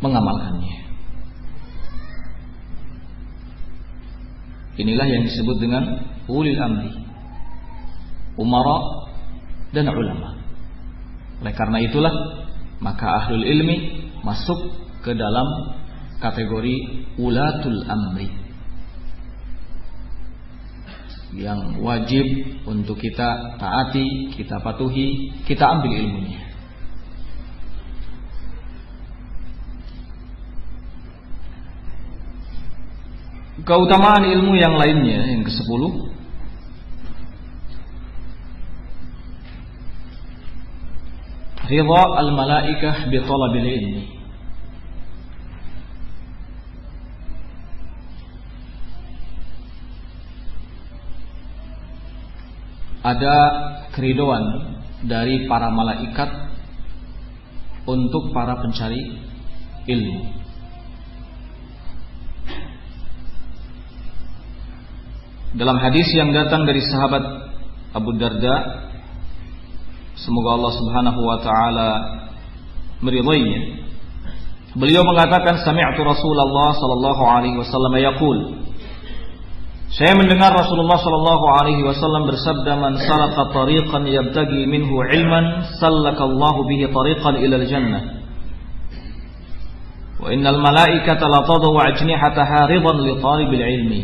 mengamalkannya. Inilah yang disebut dengan ulil amri, umara dan ulama. Oleh karena itulah maka ahlul ilmi masuk ke dalam kategori ulatul amri, yang wajib untuk kita taati, kita patuhi, kita ambil ilmunya. Keutamaan ilmu yang lainnya, yang ke-10, ridha al-malaikah bi talabil ilmi. Ada keridhaan dari para malaikat untuk para pencari ilmu. Dalam hadis yang datang dari sahabat Abu Darda, semoga Allah Subhanahu wa taala meridainya, beliau mengatakan sami'tu Rasulullah sallallahu alaihi wasallam yaqul, saya mendengar Rasulullah sallallahu alaihi wasallam bersabda, man salaka tariqan yabtaghi minhu ilman sallakallahu bihi tariqan ilal jannah wa innal malaikata la tadhu ajnihataha ridan li talibil ilmi.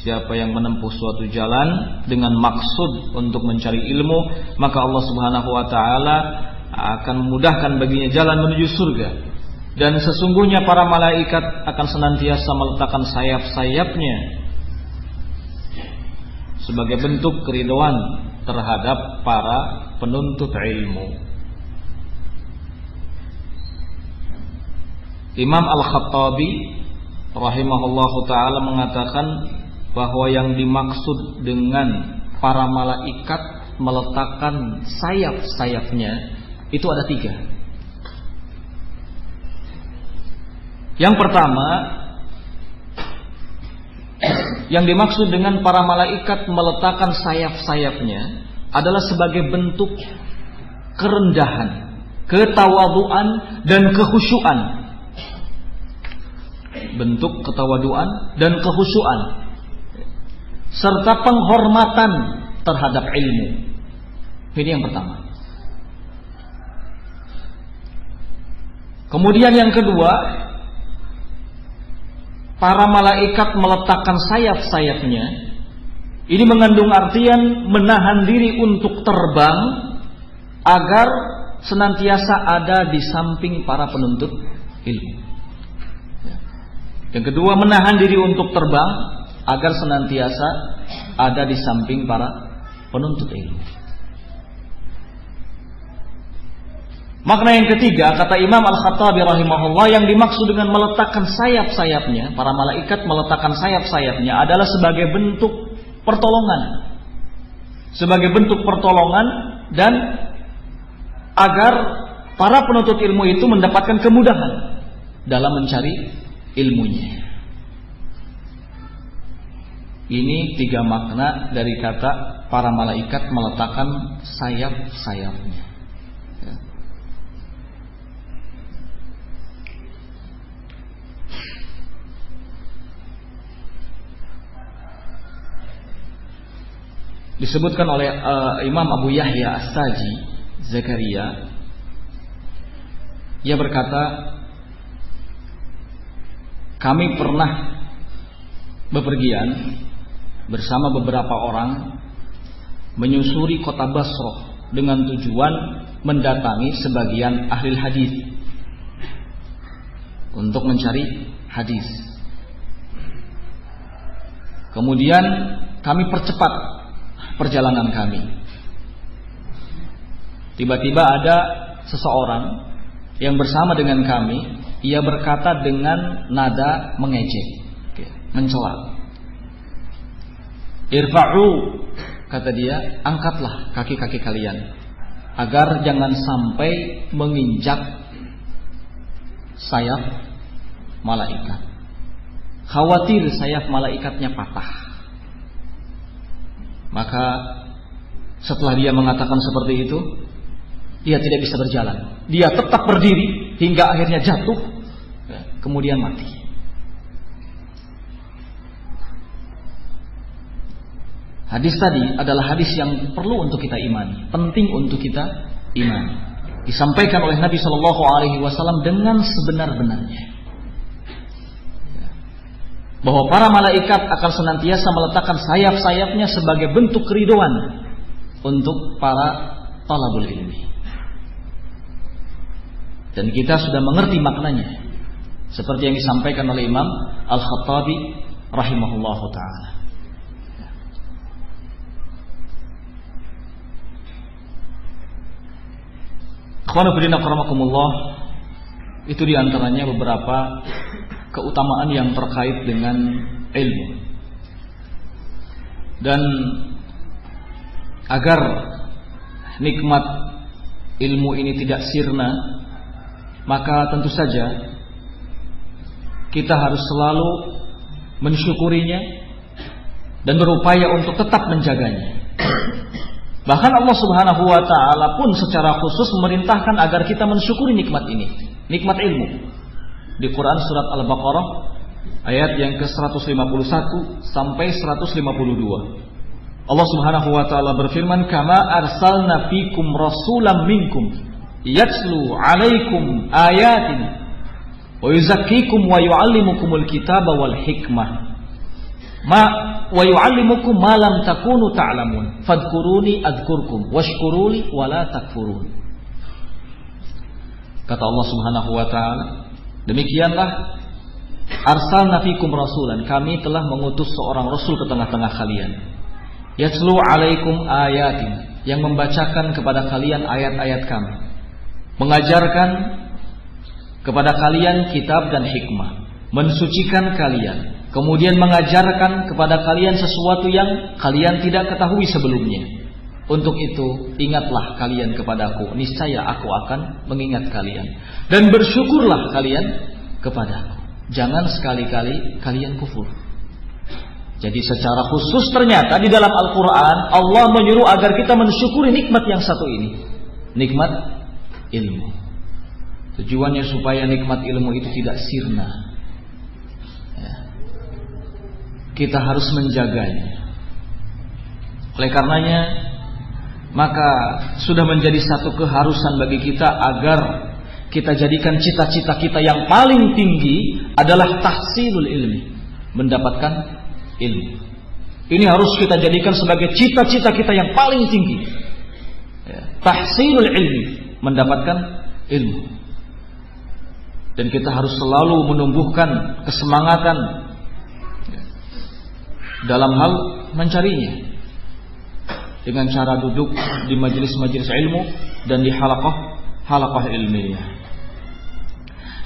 Siapa yang menempuh suatu jalan dengan maksud untuk mencari ilmu, maka Allah Subhanahu wa taala akan memudahkan baginya jalan menuju surga. Dan sesungguhnya para malaikat akan senantiasa meletakkan sayap-sayapnya sebagai bentuk keridhaan terhadap para penuntut ilmu. Imam Al-Khattabi rahimahullahu taala mengatakan bahwa yang dimaksud dengan para malaikat meletakkan sayap-sayapnya itu ada 3. Yang pertama, yang dimaksud dengan para malaikat meletakkan sayap-sayapnya adalah sebagai bentuk kerendahan, ketawaduan, dan kekhusyuan bentuk ketawaduan dan kekhusyuan serta penghormatan terhadap ilmu. Ini yang pertama. Kemudian yang kedua, para malaikat meletakkan sayap-sayapnya. Ini mengandung artian menahan diri untuk terbang agar senantiasa ada di samping para penuntut ilmu. Yang kedua, menahan diri untuk terbang agar senantiasa ada di samping para penuntut ilmu. Makna yang ketiga, kata Imam Al-Khattabi rahimahullah, yang dimaksud dengan meletakkan sayap-sayapnya, para malaikat meletakkan sayap-sayapnya adalah sebagai bentuk pertolongan. Sebagai bentuk pertolongan dan agar para penuntut ilmu itu mendapatkan kemudahan dalam mencari ilmunya. Ini tiga makna dari kata para malaikat meletakkan sayap-sayapnya. Disebutkan oleh Imam Abu Yahya As-Saji Zakaria, ia berkata, kami pernah bepergian bersama beberapa orang menyusuri kota Basrah dengan tujuan mendatangi sebagian ahli hadis untuk mencari hadis. Kemudian kami percepat perjalanan kami. Tiba-tiba ada seseorang yang bersama dengan kami. Ia berkata dengan nada mengejek, mencela. Irfa'u, kata dia, angkatlah kaki-kaki kalian agar jangan sampai menginjak sayap malaikat. Khawatir sayap malaikatnya patah. Maka setelah dia mengatakan seperti itu, dia tidak bisa berjalan. Dia tetap berdiri hingga akhirnya jatuh, kemudian mati. Hadis tadi adalah hadis yang perlu untuk kita imani, penting untuk kita imani. Disampaikan oleh Nabi Shallallahu Alaihi Wasallam dengan sebenar-benarnya, bahwa para malaikat akan senantiasa meletakkan sayap-sayapnya sebagai bentuk keridhaan untuk para talabul ilmi. Dan kita sudah mengerti maknanya, seperti yang disampaikan oleh Imam Al-Khattabi rahimahullahu ta'ala. Ikhwanu fillah akramakumullah, itu diantaranya beberapa keutamaan yang terkait dengan ilmu. Dan agar nikmat ilmu ini tidak sirna, maka tentu saja kita harus selalu mensyukurinya dan berupaya untuk tetap menjaganya. Bahkan Allah Subhanahu wa ta'ala pun secara khusus memerintahkan agar kita mensyukuri nikmat ini, nikmat ilmu. Di Quran surat Al-Baqarah ayat yang ke-151 sampai 152. Allah Subhanahu wa taala berfirman, "Kama arsalna fikum rasulan minkum yatslu 'alaikum ayatina wa yuzakkikum wa yu'allimukumul kitaba wal hikmah wa yu'allimukum ma lam takunu ta'lamun fadhkuruni adzkurkum washkuruli wa la takfurun." Kata Allah Subhanahu wa taala, demikianlah arsalna fikum rasulan, kami telah mengutus seorang rasul ke tengah-tengah kalian. Yatslu 'alaikum ayatin, yang membacakan kepada kalian ayat-ayat kami, mengajarkan kepada kalian kitab dan hikmah, mensucikan kalian, kemudian mengajarkan kepada kalian sesuatu yang kalian tidak ketahui sebelumnya. Untuk itu ingatlah kalian kepadaku, niscaya aku akan mengingat kalian, dan bersyukurlah kalian kepadaku, jangan sekali-kali kalian kufur. Jadi secara khusus ternyata di dalam Al-Quran Allah menyuruh agar kita mensyukuri nikmat yang satu ini, nikmat ilmu. Tujuannya supaya nikmat ilmu itu tidak sirna, kita harus menjaganya. Oleh karenanya, maka sudah menjadi satu keharusan bagi kita agar kita jadikan cita-cita kita yang paling tinggi adalah tahsilul ilmi, mendapatkan ilmu. Ini harus kita jadikan sebagai cita-cita kita yang paling tinggi. Tahsilul ilmi, mendapatkan ilmu. Dan kita harus selalu menumbuhkan kesemangatan dalam hal mencarinya, dengan cara duduk di majelis-majelis ilmu dan di halaqah ilmiah.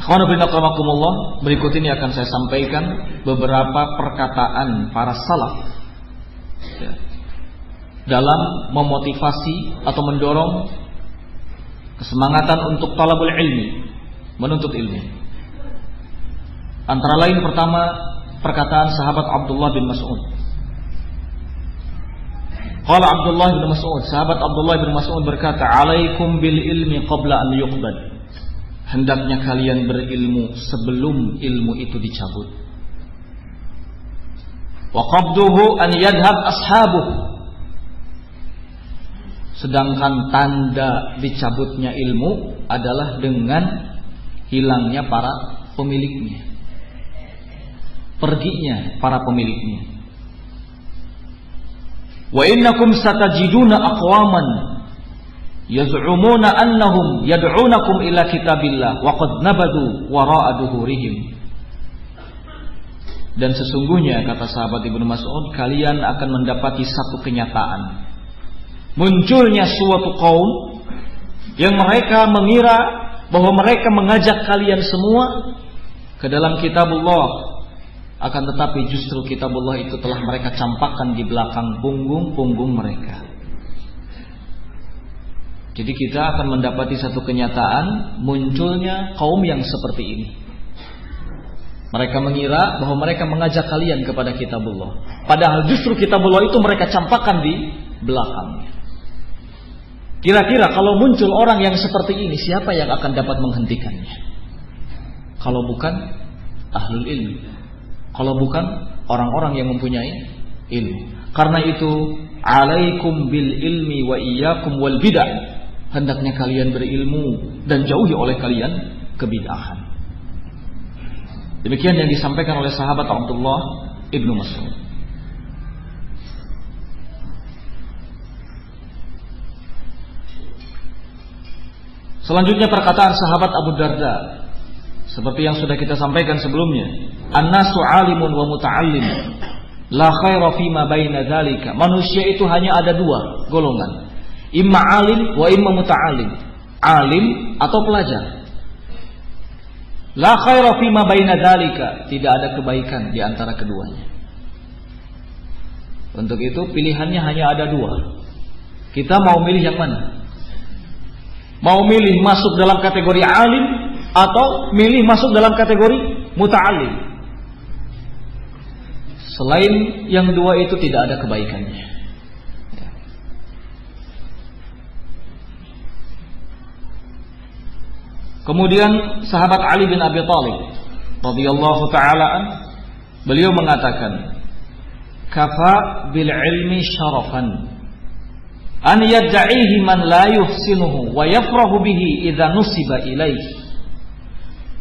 Akhwan fillah rahimakumullah, berikut ini akan saya sampaikan beberapa perkataan para salaf dalam memotivasi atau mendorong kesemangatan untuk talabul ilmi, menuntut ilmu. Antara lain pertama, perkataan sahabat Abdullah bin Mas'ud. Qala Abdullah bin Mas'ud, sahabat Abdullah bin Mas'ud berkata, "Alaikum bil ilmi qabla an yuqbad." Hendaknya kalian berilmu sebelum ilmu itu dicabut. Wa qabduhu an yadhhab ashabuh. Sedangkan tanda dicabutnya ilmu adalah dengan hilangnya para pemiliknya, perginya para pemiliknya. Wa innakum satajiduna aqwaman yaz'umuna annahum yad'unakum ila kitabillah wa qad nabadu wara'a duhurihim. Dan sesungguhnya, kata sahabat Ibnu Mas'ud, kalian akan mendapati satu kenyataan, munculnya suatu kaum yang mereka mengira bahwa mereka mengajak kalian semua ke dalam kitabullah, akan tetapi justru kitabullah itu telah mereka campakkan di belakang punggung mereka. Jadi kita akan mendapati satu kenyataan, munculnya kaum yang seperti ini. Mereka mengira bahwa mereka mengajak kalian kepada kitabullah, padahal justru kitabullah itu mereka campakkan di belakangnya. Kira-kira kalau muncul orang yang seperti ini, siapa yang akan dapat menghentikannya? Kalau bukan ahlul ilmi, kalau bukan orang-orang yang mempunyai ilmu. Karena itu, alaikum bil ilmi wa iyyakum wal bid'ah. Hendaknya kalian berilmu dan jauhi oleh kalian kebid'ahan. Demikian yang disampaikan oleh sahabat Abdullah ibnu Mas'ud. Selanjutnya perkataan sahabat Abu Darda, seperti yang sudah kita sampaikan sebelumnya, "An-nasu 'alimun wa muta'allim, la khaira fima baina dzalika." Manusia itu hanya ada dua golongan, imma 'alim wa imma muta'allim. Alim atau pelajar. La khaira fima baina dzalika, tidak ada kebaikan di antara keduanya. Untuk itu pilihannya hanya ada dua. Kita mau milih yang mana? Mau milih masuk dalam kategori alim atau milih masuk dalam kategori muta'allim? Selain yang dua itu tidak ada kebaikannya. Kemudian sahabat Ali bin Abi Thalib radhiyallahu taala an, beliau mengatakan, "Kafa bil ilmi syarafan an yad'ihi man la yuhsinuhu wa yafrahu bihi idza nusiba ilaihi,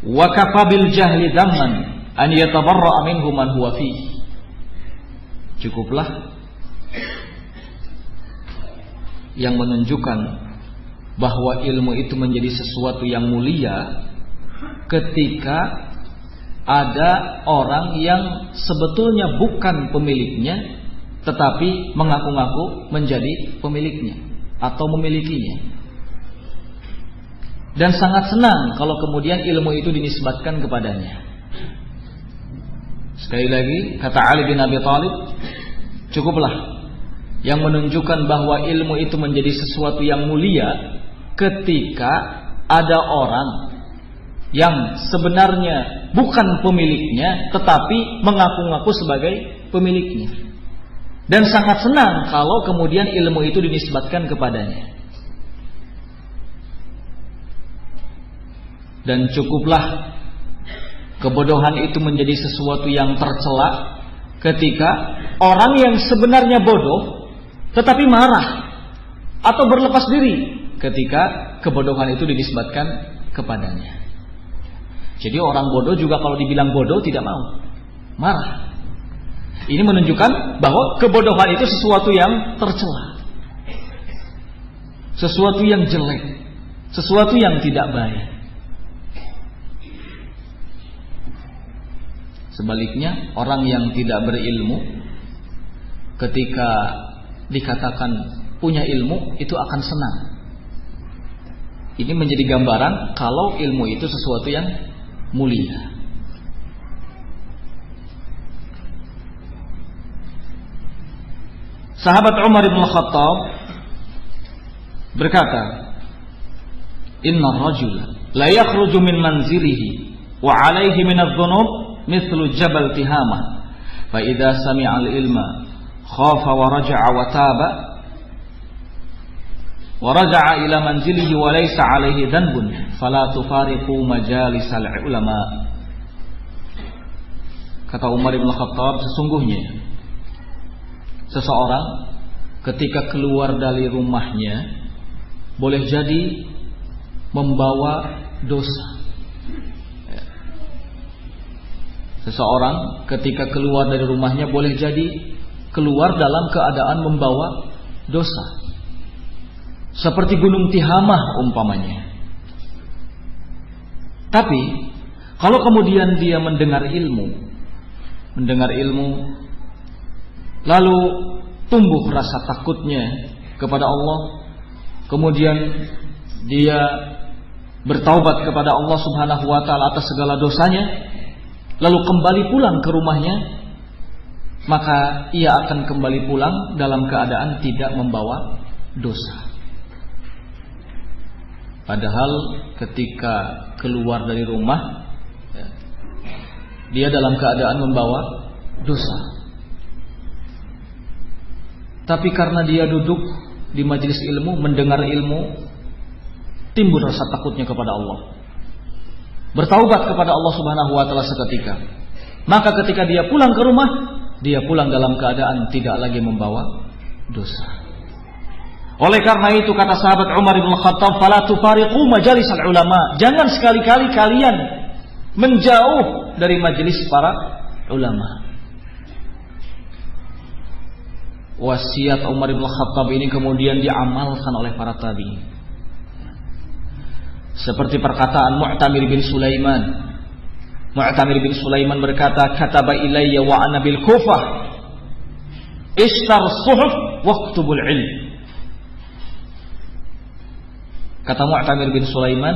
wa kafa bil jahli dhamman an yatabarra'a minhu man huwa fihi." Cukuplah yang menunjukkan bahwa ilmu itu menjadi sesuatu yang mulia ketika ada orang yang sebetulnya bukan pemiliknya tetapi mengaku-ngaku menjadi pemiliknya atau memilikinya. Dan sangat senang kalau kemudian ilmu itu dinisbatkan kepadanya. Sekali lagi, kata Ali bin Abi Thalib, cukuplah yang menunjukkan bahwa ilmu itu menjadi sesuatu yang mulia ketika ada orang yang sebenarnya bukan pemiliknya tetapi mengaku-ngaku sebagai pemiliknya. Dan sangat senang kalau kemudian ilmu itu dinisbatkan kepadanya. Dan cukuplah kebodohan itu menjadi sesuatu yang tercela ketika orang yang sebenarnya bodoh tetapi marah atau berlepas diri ketika kebodohan itu dinisbatkan kepadanya. Jadi orang bodoh juga kalau dibilang bodoh tidak mau, marah. Ini menunjukkan bahwa kebodohan itu sesuatu yang tercela, sesuatu yang jelek, sesuatu yang tidak baik. Sebaliknya, orang yang tidak berilmu ketika dikatakan punya ilmu itu akan senang. Ini menjadi gambaran kalau ilmu itu sesuatu yang mulia. Sahabat Umar bin Khattab berkata, "Inna rajula la yakhruju min manzilihi wa 'alayhi min adh-dhunub mithlu jabal Tihamah, fa idza sami'a al-ilma khafa wa raja'a wa taba wa raja'a ila manzilihi wa laysa 'alayhi dhanbun fala tufariqu majalisal ulama." Kata Umar bin Khattab, sesungguhnya seseorang ketika keluar dari rumahnya boleh jadi membawa dosa. Seseorang ketika keluar dari rumahnya boleh jadi keluar dalam keadaan membawa dosa, seperti gunung Tihamah umpamanya. Tapi kalau kemudian dia mendengar ilmu lalu tumbuh rasa takutnya kepada Allah, kemudian dia bertaubat kepada Allah Subhanahu wa taala atas segala dosanya, lalu kembali pulang ke rumahnya, maka ia akan kembali pulang dalam keadaan tidak membawa dosa. Padahal ketika keluar dari rumah dia dalam keadaan membawa dosa. Tapi karena dia duduk di majelis ilmu, mendengar ilmu, timbul rasa takutnya kepada Allah, bertaubat kepada Allah Subhanahu wa taala seketika. Maka ketika dia pulang ke rumah, dia pulang dalam keadaan tidak lagi membawa dosa. Oleh karena itu kata sahabat Umar bin Khattab, "Fala tufariqu majalisal ulama." Jangan sekali-kali kalian menjauh dari majelis para ulama. Wasiat Umar bin Khattab ini kemudian diamalkan oleh para tabi'in. Seperti perkataan Mu'tamir bin Sulaiman. Mu'tamir bin Sulaiman berkata, "Kataba ilayya wa ana bil Kufah, ishtar suhuf waktubul ilm." Kata Mu'tamir bin Sulaiman,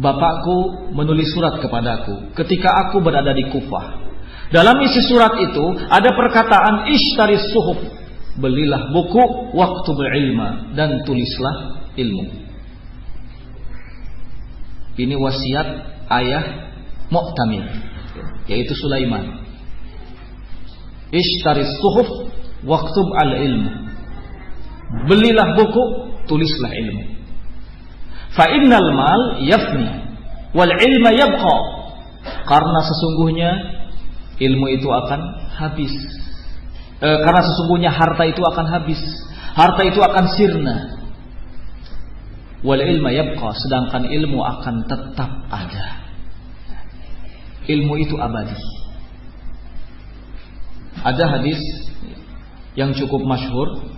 bapakku menulis surat kepadaku ketika aku berada di Kufah. Dalam isi surat itu ada perkataan ishtaris suhuf, belilah buku, waktubul ilma, dan tulislah ilmu. Ini wasiat ayah Mu'tamir, yaitu Sulaiman. Ishtaris suhuf, waktub al ilmu, belilah buku, tulislah ilmu. Fa innal mal yafni wal ilma yabqa. Karena sesungguhnya ilmu itu akan habis. Karena sesungguhnya harta itu akan habis. Harta itu akan sirna. Wal ilma yabqa, sedangkan ilmu akan tetap ada. Ilmu itu abadi. Ada hadis yang cukup masyhur.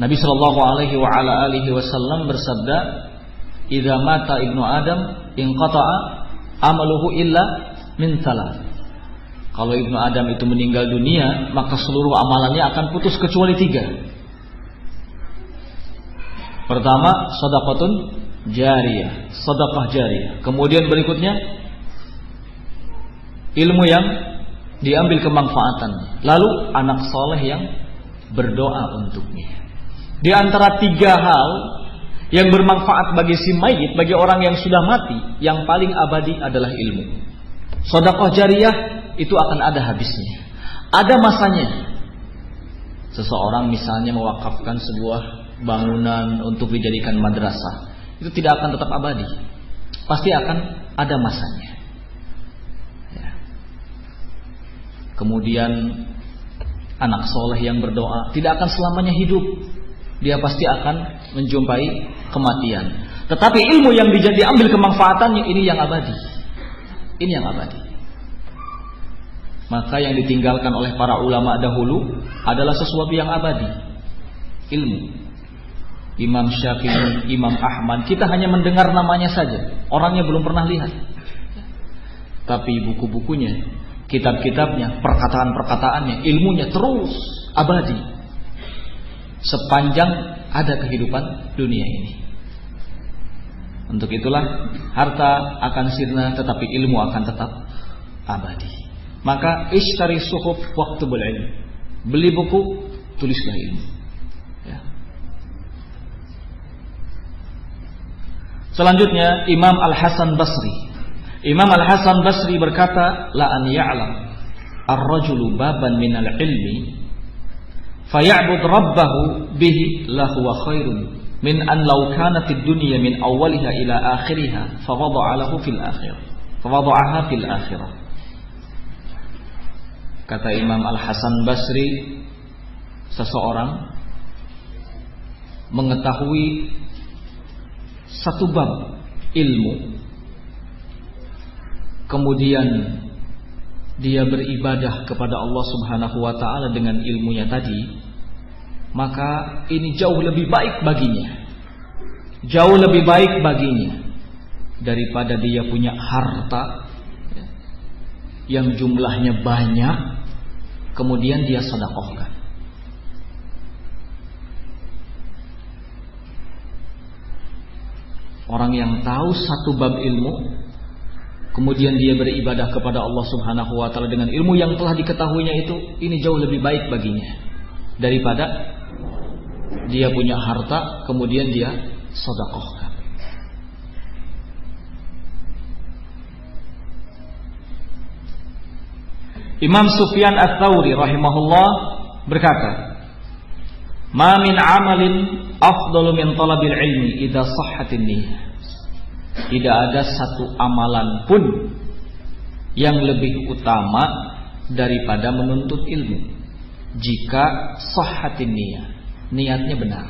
Nabi sallallahu alaihi wa ala alihi wasallam bersabda, "Idza mata ibnu Adam inqata'a amaluhu illa min salat." Kalau ibnu Adam itu meninggal dunia, maka seluruh amalannya akan putus kecuali 3. Pertama, shadaqatun jariyah, sedekah jariyah. Kemudian berikutnya ilmu yang diambil kemanfaatannya. Lalu anak soleh yang berdoa untuknya. Di antara 3 hal yang bermanfaat bagi si mayit, bagi orang yang sudah mati, yang paling abadi adalah ilmu. Sedekah jariyah itu akan ada habisnya, ada masanya. Seseorang misalnya mewakafkan sebuah bangunan untuk dijadikan madrasah, itu tidak akan tetap abadi, pasti akan ada masanya. Ya. kemudian anak soleh yang berdoa, tidak akan selamanya hidup. Dia pasti akan menjumpai kematian. Tetapi ilmu yang diambil kemanfaatannya, ini yang abadi. Ini yang abadi. Maka yang ditinggalkan oleh para ulama dahulu adalah sesuatu yang abadi. Ilmu. Imam Syafi'i, Imam Ahmad, kita hanya mendengar namanya saja. Orangnya belum pernah lihat. Tapi buku-bukunya, kitab-kitabnya, perkataan-perkataannya, ilmunya terus abadi sepanjang ada kehidupan dunia ini. Untuk itulah harta akan sirna, tetapi ilmu akan tetap abadi. Maka ishtari suhuf waktubul ilm. Beli buku, tulislah ilmu. Ya. Selanjutnya Imam Al-Hasan Basri. Imam Al-Hasan Basri berkata, la an ya'lam ar-rajulu baban minal ilmi faya'bud rabbahu bihi lahuwa khairun min an law kanatid dunya min awwaliha ila akhiriha fawada'aha fil akhirah. Kata Imam Al-Hasan Basri, seseorang mengetahui satu bab ilmu, kemudian dia beribadah kepada Allah Subhanahu wa ta'ala dengan ilmunya tadi, maka ini jauh lebih baik baginya. Jauh lebih baik baginya daripada dia punya harta yang jumlahnya banyak, kemudian dia sedekahkan. Orang yang tahu satu bab ilmu, kemudian dia beribadah kepada Allah Subhanahu wa ta'ala dengan ilmu yang telah diketahuinya itu, ini jauh lebih baik baginya daripada dia punya harta kemudian dia sedekahkan. Imam Sufyan Ats-Tsauri rahimahullah berkata, "Ma min 'amalin afdalu min talabil ilmi idza sahhatin niyyah." Tidak ada satu amalan pun yang lebih utama daripada menuntut ilmu jika sahhatin niyyah, niatnya benar.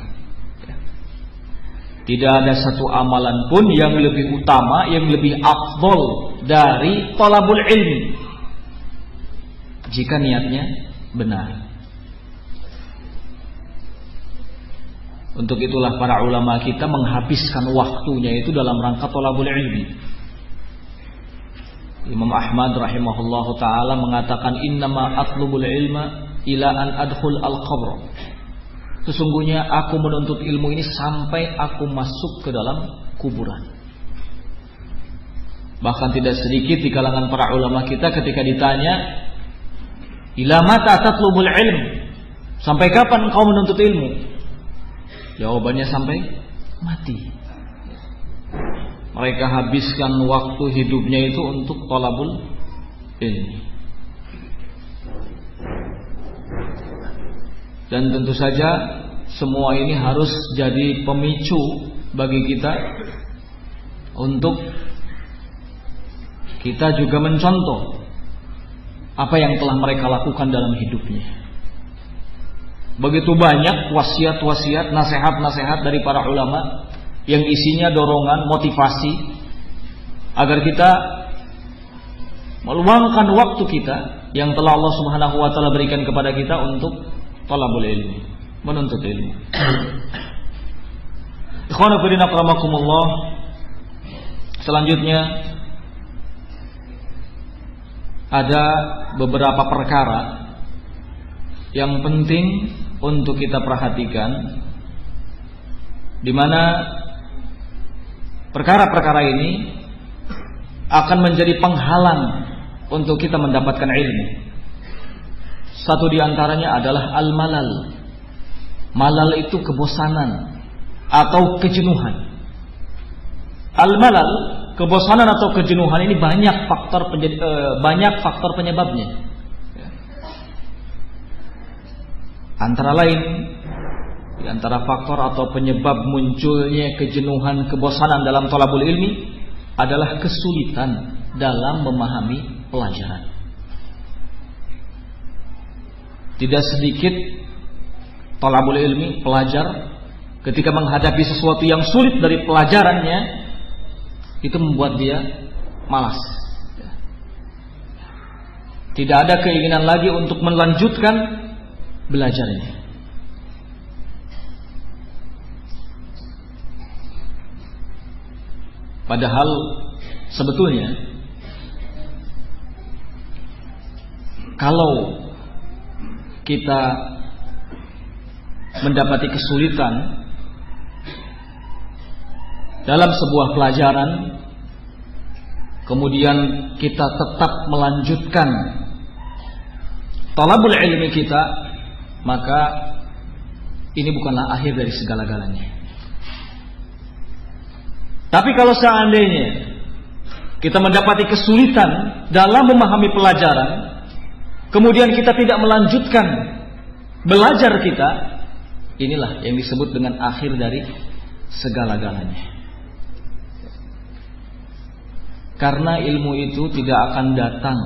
Tidak ada satu amalan pun yang lebih utama, yang lebih afdal dari talabul ilmi jika niatnya benar. Untuk itulah para ulama kita menghabiskan waktunya itu dalam rangka talabul ilmi. Imam Ahmad rahimahullahu ta'ala mengatakan, innama atlubul ilma ila an adkhul al-qabr. Sesungguhnya aku menuntut ilmu ini sampai aku masuk ke dalam kuburan. Bahkan tidak sedikit di kalangan para ulama kita ketika ditanya, ila mata tatlubul ilm, sampai kapan kau menuntut ilmu? Jawabannya sampai mati. Mereka habiskan waktu hidupnya itu untuk talabul ilmi. Dan tentu saja semua ini harus jadi pemicu bagi kita untuk kita juga mencontoh apa yang telah mereka lakukan dalam hidupnya. Begitu banyak wasiat-wasiat, nasihat-nasihat dari para ulama yang isinya dorongan, motivasi agar kita meluangkan waktu kita yang telah Allah Subhanahu wa ta'ala berikan kepada kita untuk talabul ilmi, menuntut ilmu. Ikhwana fillah akramakumullah. Selanjutnya ada beberapa perkara yang penting untuk kita perhatikan, di mana perkara-perkara ini akan menjadi penghalang untuk kita mendapatkan ilmu. Satu di antaranya adalah al-malal. Malal itu kebosanan atau kejenuhan. Al-malal, kebosanan atau kejenuhan ini banyak faktor penyebabnya. Antara lain, di antara faktor atau penyebab munculnya kejenuhan, kebosanan dalam thalabul ilmi adalah kesulitan dalam memahami pelajaran. Tidak sedikit thalabul ilmi, pelajar, ketika menghadapi sesuatu yang sulit dari pelajarannya, itu membuat dia malas. Tidak ada keinginan lagi untuk melanjutkan belajarnya. Padahal sebetulnya kalau kita mendapati kesulitan dalam sebuah pelajaran, kemudian kita tetap melanjutkan thalabul ilmi kita, maka ini bukanlah akhir dari segala-galanya. Tapi kalau seandainya kita mendapati kesulitan dalam memahami pelajaran, kemudian kita tidak melanjutkan belajar kita, inilah yang disebut dengan akhir dari segala-galanya. Karena ilmu itu tidak akan datang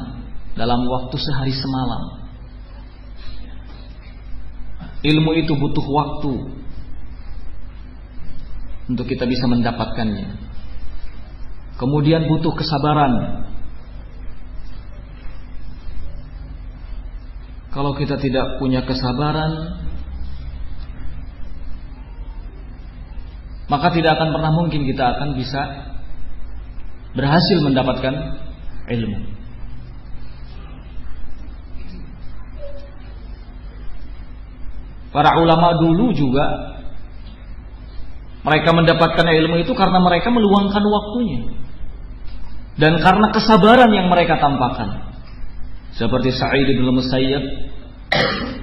dalam waktu sehari semalam. Ilmu itu butuh waktu untuk kita bisa mendapatkannya. Kemudian butuh kesabaran. Kalau kita tidak punya kesabaran, maka tidak akan pernah mungkin kita akan bisa berhasil mendapatkan ilmu. Para ulama dulu juga mereka mendapatkan ilmu itu karena mereka meluangkan waktunya dan karena kesabaran yang mereka tampakkan. Seperti Sa'id bin Musayyab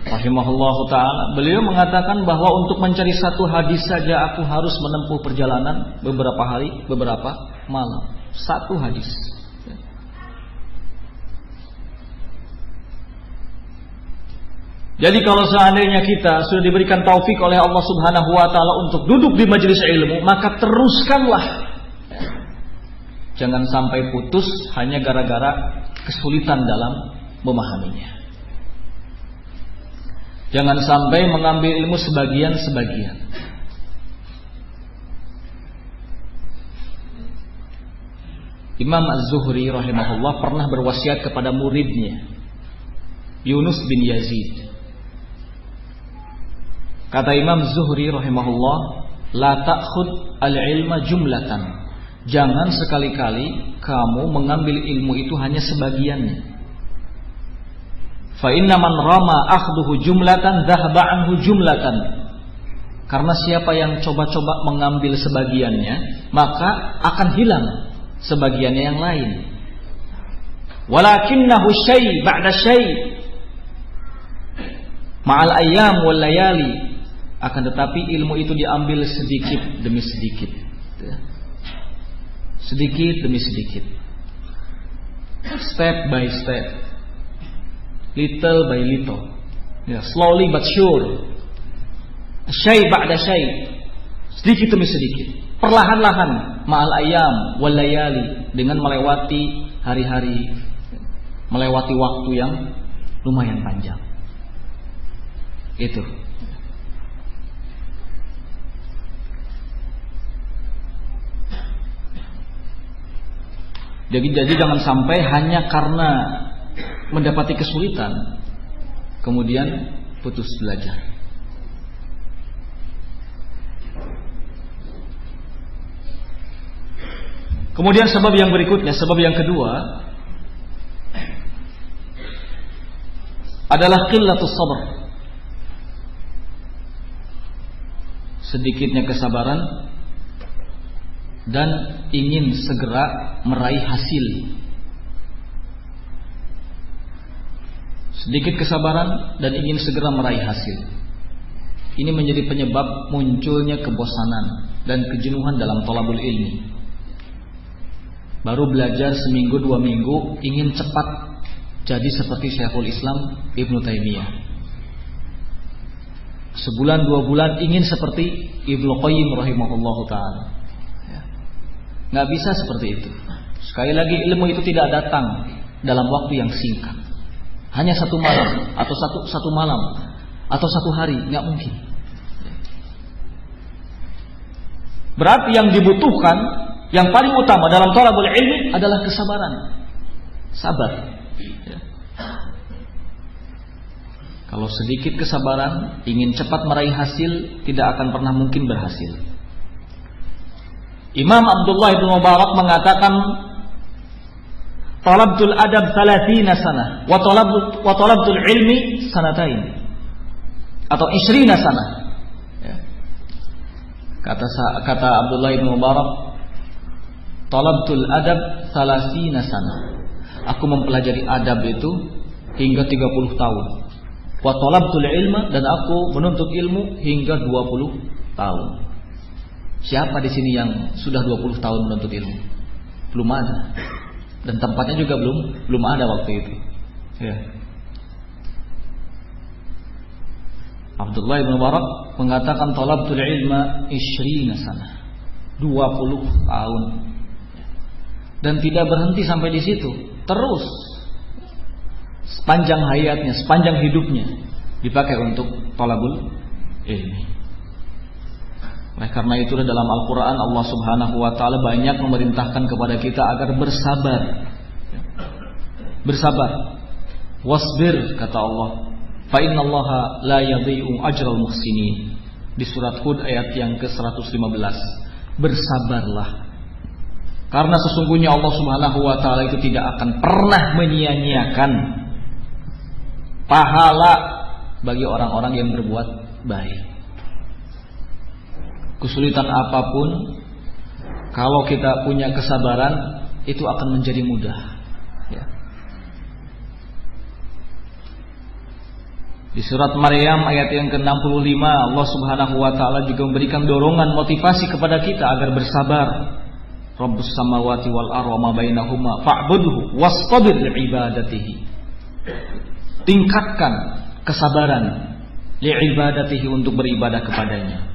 rahimahullahu ta'ala, beliau mengatakan bahwa untuk mencari satu hadis saja aku harus menempuh perjalanan beberapa hari, beberapa malam. Satu hadis. Jadi kalau seandainya kita sudah diberikan taufik oleh Allah Subhanahu wa ta'ala untuk duduk di majelis ilmu, maka teruskanlah. Jangan sampai putus hanya gara-gara kesulitan dalam memahaminya. Jangan sampai mengambil ilmu sebagian-sebagian. Imam Az-Zuhri rahimahullah pernah berwasiat kepada muridnya Yunus bin Yazid. Kata Imam Zuhri rahimahullah, la ta'khud al-ilma jumlatan. Jangan sekali-kali kamu mengambil ilmu itu hanya sebagiannya. Fa inna man rama akhduhu jumlatan dhahaba anhu jumlatan. Karena siapa yang coba-coba mengambil sebagiannya, maka akan hilang sebagiannya yang lain. Walakinnahu syai' ba'da syai' ma'al ayyam wal layali. Akan tetapi ilmu itu diambil sedikit demi sedikit, sedikit demi sedikit, step by step, little by little, slowly but sure, syai' ba'da syai', sedikit demi sedikit, perlahan-lahan, ma'al ayyam wal layali, dengan melewati hari-hari, melewati waktu yang lumayan panjang. Itu. Jadi jangan sampai hanya karena mendapati kesulitan kemudian putus belajar. Kemudian sebab yang berikutnya, sebab yang kedua adalah qillatus sabr. Sedikitnya kesabaran dan ingin segera meraih hasil. Sedikit kesabaran dan ingin segera meraih hasil. Ini menjadi penyebab munculnya kebosanan dan kejenuhan dalam thalabul ilmi. Baru belajar seminggu 2 minggu ingin cepat jadi seperti Syekhul Islam Ibnu Taimiyah. Sebulan 2 bulan ingin seperti Ibnu Qayyim rahimahullahu ta'ala. Nggak bisa seperti itu. Sekali lagi, ilmu itu tidak datang dalam waktu yang singkat. hanya satu malam atau satu malam atau satu hari, nggak mungkin. Berarti yang dibutuhkan, yang paling utama dalam thalabul ilmi adalah kesabaran, sabar. Kalau sedikit kesabaran, ingin cepat meraih hasil, tidak akan pernah mungkin berhasil. Imam Abdullah bin Mubarak mengatakan, talabtul adab 30 sanah wa talabtul ilmi sanatain, atau 20 sanah. Kata Abdullah bin Mubarak, talabtul adab 30 sanah. Aku mempelajari adab itu hingga 30 tahun. Wa talabtul ilma, dan aku menuntut ilmu hingga 20 tahun. Siapa di sini yang sudah 20 tahun menuntut ilmu? Belum ada. Dan tempatnya juga belum ada waktu itu. Ya. Abdullah bin Mubarak mengatakan talabtul ilma 20 sanah. 20 tahun. Dan tidak berhenti sampai di situ. Terus sepanjang hayatnya, sepanjang hidupnya dipakai untuk talabul ilmi. Oleh karena itu dalam Al-Quran Allah Subhanahu wa ta'ala banyak memerintahkan kepada kita agar bersabar. Bersabar. Wasbir, kata Allah, fa innallaha la yadhi'u ajral muhsinin. Di surat Hud ayat yang ke-115. Bersabarlah, karena sesungguhnya Allah Subhanahu wa ta'ala itu tidak akan pernah menyia-nyiakan pahala bagi orang-orang yang berbuat baik. Kesulitan apapun, kalau kita punya kesabaran, itu akan menjadi mudah. Ya. Di surat Maryam ayat yang ke-65, Allah Subhanahu wa ta'ala juga memberikan dorongan, motivasi kepada kita agar bersabar. Rabbus samawati wal ardi wa ma bainahuma fa'budhu wastabir li'ibadatihi. Tingkatkan kesabaran li'ibadatihi, untuk beribadah kepadanya.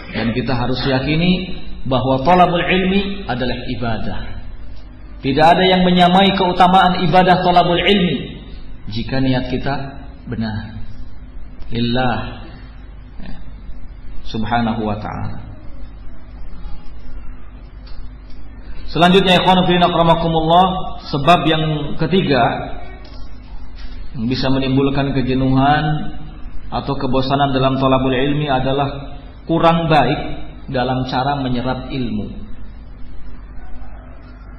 Dan kita harus yakini bahwa thalabul ilmi adalah ibadah. Tidak ada yang menyamai keutamaan ibadah thalabul ilmi jika niat kita benar lillah subhanahu wa ta'ala. Selanjutnya ikhwan fillah akramakumullah, sebab yang ketiga yang bisa menimbulkan kejenuhan atau kebosanan dalam thalabul ilmi adalah kurang baik dalam cara menyerap ilmu.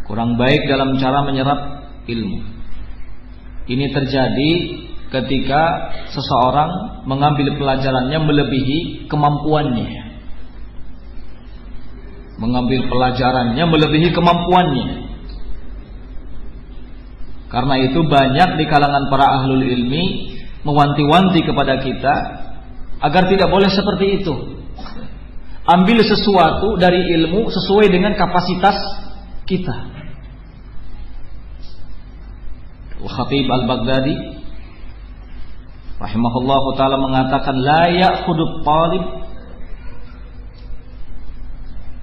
Kurang baik dalam cara menyerap ilmu. Ini terjadi ketika seseorang mengambil pelajarannya melebihi kemampuannya. Mengambil pelajarannya melebihi kemampuannya. Karena itu banyak di kalangan para ahlul ilmi mewanti-wanti kepada kita agar tidak boleh seperti itu. Ambil sesuatu dari ilmu sesuai dengan kapasitas kita. Al-Khatib Al-Baghdadi rahimahullah ta'ala mengatakan, la ya'khudut talib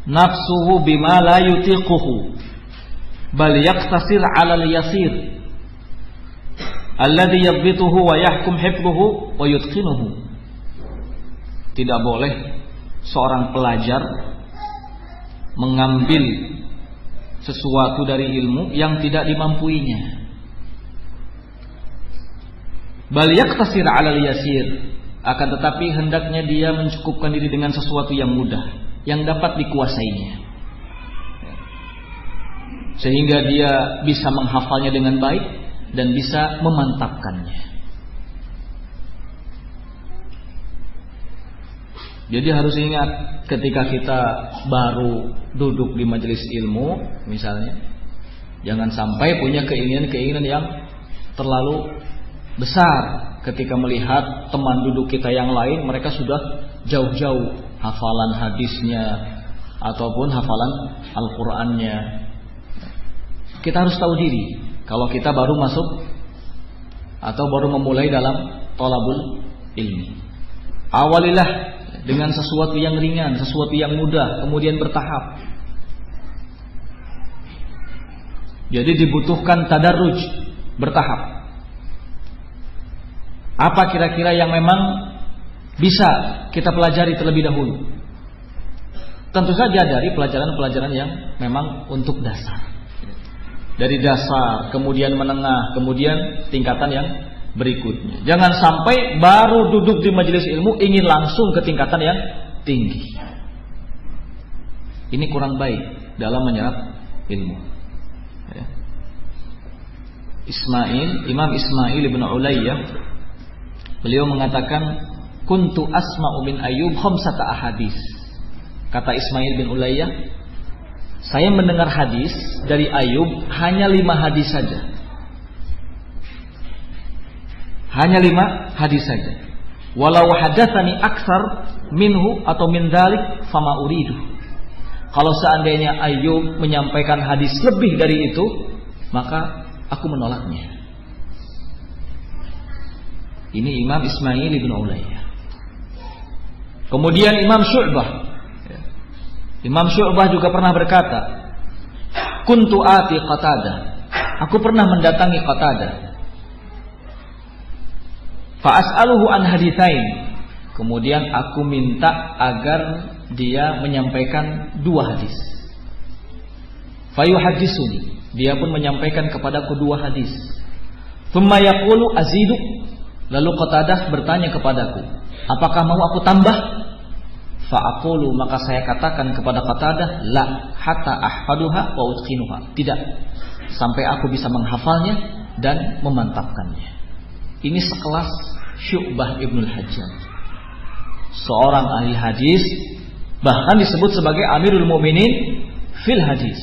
nafsuhu bima la yutiquhu bal yaktasir 'ala al-yasir alladhi yadbituhu wa yahkum hifdhuhu wa yutqinuhu. Tidak boleh seorang pelajar mengambil sesuatu dari ilmu yang tidak dimampuinya. Bal yaktasir 'ala al-yasir, akan tetapi hendaknya dia mencukupkan diri dengan sesuatu yang mudah, yang dapat dikuasainya, sehingga dia bisa menghafalnya dengan baik dan bisa memantapkannya. Jadi harus ingat, ketika kita baru duduk di majelis ilmu misalnya, jangan sampai punya keinginan-keinginan yang terlalu besar ketika melihat teman duduk kita yang lain, mereka sudah jauh-jauh hafalan hadisnya ataupun hafalan Al-Qur'annya. Kita harus tahu diri kalau kita baru masuk atau baru memulai dalam thalabul ilmi. Awalilah dengan sesuatu yang ringan, sesuatu yang mudah, kemudian bertahap. Jadi dibutuhkan tadarruj, bertahap. Apa kira-kira yang memang bisa kita pelajari terlebih dahulu? Tentu saja dari pelajaran-pelajaran yang memang untuk dasar. Dari dasar, kemudian menengah, kemudian tingkatan yang berikutnya. Jangan sampai baru duduk di majelis ilmu ingin langsung ke tingkatan yang tinggi. Ini kurang baik dalam menyerap ilmu. Imam Ismail bin Ulayyah, beliau mengatakan, kuntu asma'u min Ayyub khamsata ahadits. Kata Ismail bin Ulayyah, saya mendengar hadis dari Ayub hanya 5 hadis saja. Hanya 5 hadis saja. Walau hadatsani aktsar minhu atau min dzalik fama uridu. Kalau seandainya Ayub menyampaikan hadis lebih dari itu, maka aku menolaknya. Ini Imam Ismail bin Ulayyah. Kemudian Imam Syu'bah juga pernah berkata, kuntu ati Qatadah. Aku pernah mendatangi Qatadah. Fa as'aluhu an haditsain. Kemudian aku minta agar dia menyampaikan 2 hadis. Fa yuhaddisuni. Dia pun menyampaikan kepadaku 2 hadis. Tsumma yaqulu azidu. Lalu Qatadah bertanya kepadaku, apakah mau aku tambah? Fa'aqulu, maka saya katakan kepada Qatadah, la hatta ahfaduha wa utqinuha. Tidak, sampai aku bisa menghafalnya dan memantapkannya. Ini sekelas Syu'bah Ibnul Hajjaj, seorang ahli hadis, bahkan disebut sebagai Amirul Mukminin fil hadis.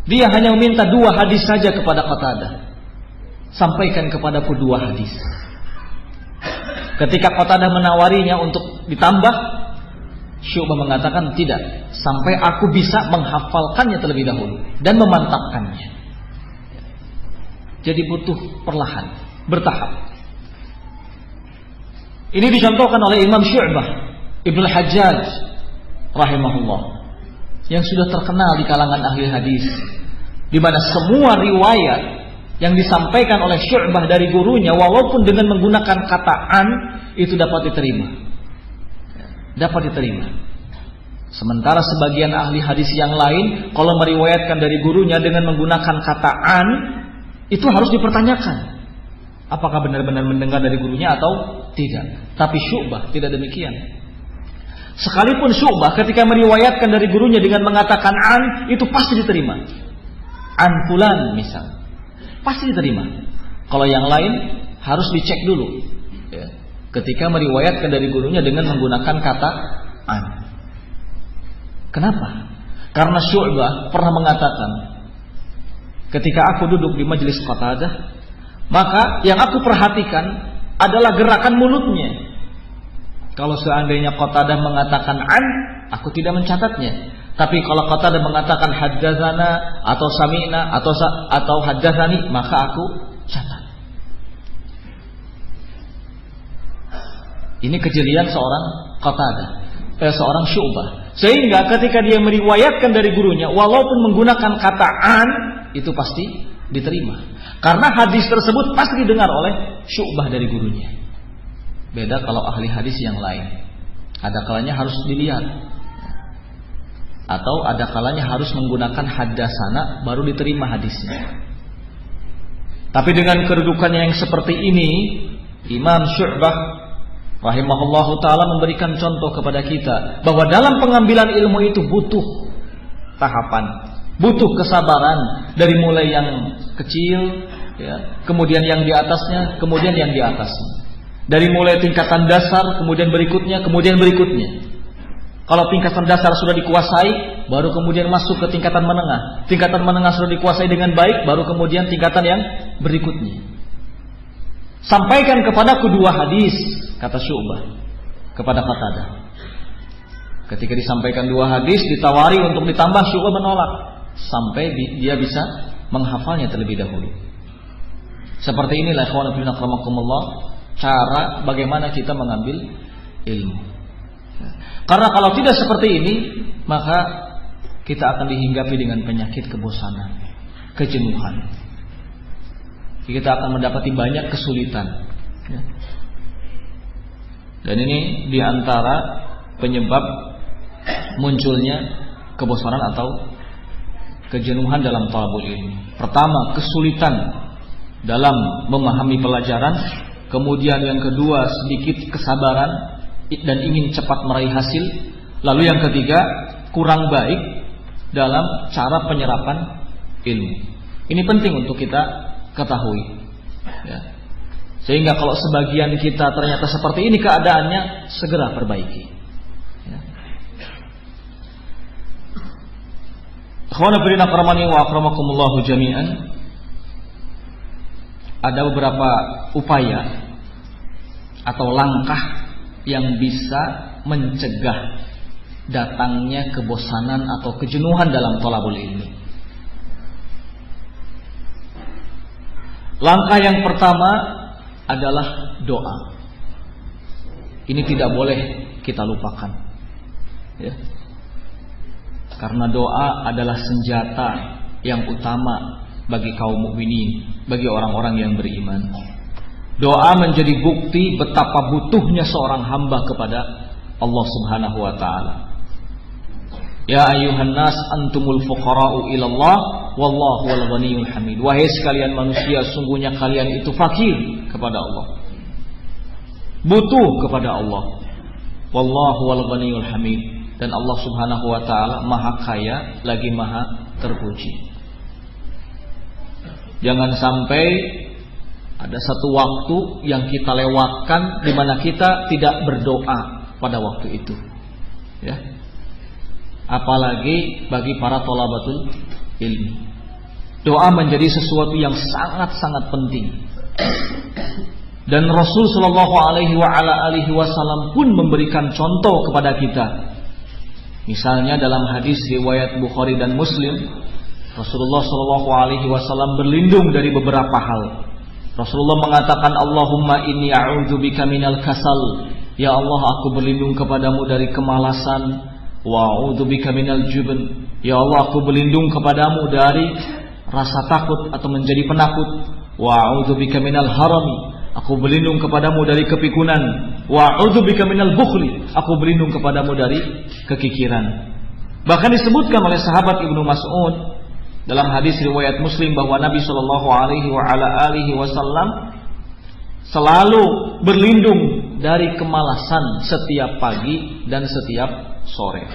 Dia hanya meminta 2 hadis saja kepada Qatadah. Sampaikan kepadaku 2 hadis. Ketika Qatadah menawarinya untuk ditambah, Syu'bah mengatakan tidak, sampai aku bisa menghafalkannya terlebih dahulu dan memantapkannya. Jadi butuh perlahan, bertahap. Ini dicontohkan oleh Imam Syu'bah Ibnul Hajjaj rahimahullah, yang sudah terkenal di kalangan ahli hadis, di mana semua riwayat yang disampaikan oleh Syu'bah dari gurunya, walaupun dengan menggunakan kata an, itu dapat diterima. Dapat diterima. Sementara sebagian ahli hadis yang lain, kalau meriwayatkan dari gurunya dengan menggunakan kata an, itu harus dipertanyakan, apakah benar-benar mendengar dari gurunya atau tidak. Tapi Syu'bah tidak demikian. Sekalipun Syu'bah ketika meriwayatkan dari gurunya dengan mengatakan an, itu pasti diterima. An fulan misal, pasti diterima. Kalau yang lain harus dicek dulu, ya, ketika meriwayatkan dari gurunya dengan menggunakan kata an. Kenapa? Karena Syu'bah pernah mengatakan, ketika aku duduk di majelis Qatadah, maka yang aku perhatikan adalah gerakan mulutnya. Kalau seandainya Qatadah mengatakan an, aku tidak mencatatnya. Tapi kalau Qatadah mengatakan haddatsana atau sami'na atau haddatsani, maka aku catat. Ini kejelian seorang Qatadah, seorang Syu'bah. Sehingga ketika dia meriwayatkan dari gurunya, walaupun menggunakan kata an, itu pasti diterima. Karena hadis tersebut pasti didengar oleh Syu'bah dari gurunya. Beda kalau ahli hadis yang lain. Ada kalanya harus dilihat, atau ada kalanya harus menggunakan haddatsana baru diterima hadisnya. Tapi dengan kedudukannya yang seperti ini, Imam Syu'bah rahimahullahu ta'ala memberikan contoh kepada kita bahwa dalam pengambilan ilmu itu butuh tahapan, butuh kesabaran, dari mulai yang kecil, ya, kemudian yang di atasnya, kemudian yang di atasnya. Dari mulai tingkatan dasar, kemudian berikutnya, kemudian berikutnya. Kalau tingkatan dasar sudah dikuasai, baru kemudian masuk ke tingkatan menengah. Tingkatan menengah sudah dikuasai dengan baik, baru kemudian tingkatan yang berikutnya. Sampaikan kepadaku 2 hadis, kata Syu'bah kepada Qatadah. Ketika disampaikan 2 hadis, ditawari untuk ditambah, Syu'bah menolak sampai dia bisa menghafalnya terlebih dahulu. Seperti inilah ikhwan fillah rahimakumullah, cara bagaimana kita mengambil ilmu. Karena kalau tidak seperti ini, maka kita akan dihinggapi dengan penyakit kebosanan, kejenuhan. kita akan mendapati banyak kesulitan. Dan ini diantara penyebab munculnya kebosanan atau kejenuhan dalam thalabul ilmi. Pertama, kesulitan dalam memahami pelajaran. Kemudian yang kedua, sedikit kesabaran dan ingin cepat meraih hasil. Lalu yang ketiga, kurang baik dalam cara penyerapan ilmu. Ini penting untuk kita ketahui, ya. Sehingga kalau sebagian kita ternyata seperti ini keadaannya, segera perbaiki, ya. Akhwana fillah rahimani wa akramakumullah jami'an. Ada beberapa upaya atau langkah yang bisa mencegah datangnya kebosanan atau kejenuhan dalam thalabul ilmi. Langkah yang pertama adalah doa. Ini tidak boleh kita lupakan, ya. Karena doa adalah senjata yang utama bagi kaum mukminin, bagi orang-orang yang beriman. Doa menjadi bukti betapa butuhnya seorang hamba kepada Allah Subhanahu wa taala. Ya ayyuhan nas antumul fuqara'u ilallah wallahu wal ghaniyyul hamid. Wahai sekalian manusia, sungguhnya kalian itu fakir kepada Allah, butuh kepada Allah. Wallahu wal ghaniyyul hamid. Dan Allah Subhanahu wa taala maha kaya lagi maha terpuji. Jangan sampai ada satu waktu yang kita lewatkan di mana kita tidak berdoa pada waktu itu, ya. Apalagi bagi para thalabatul ilmi. Doa menjadi sesuatu yang sangat-sangat penting. Dan Rasul sallallahu alaihi wasallam pun memberikan contoh kepada kita. Misalnya dalam hadis riwayat Bukhari dan Muslim, Rasulullah sallallahu alaihi wasallam berlindung dari beberapa hal. Rasulullah mengatakan, Allahumma inni a'udzubika minal kasal. Ya Allah, aku berlindung kepadamu dari kemalasan. Wa a'udzubika minal jubn. Ya Allah, aku berlindung kepadamu dari rasa takut atau menjadi penakut. Wa a'udzubika minal harami. Aku berlindung kepadamu dari kepikunan. Wa a'udzubika minal bukhli. Aku berlindung kepadamu dari kekikiran. Bahkan disebutkan oleh sahabat Ibnu Mas'ud dalam hadis riwayat Muslim bahwa Nabi sallallahu alaihi wasallam selalu berlindung dari kemalasan setiap pagi dan setiap sore.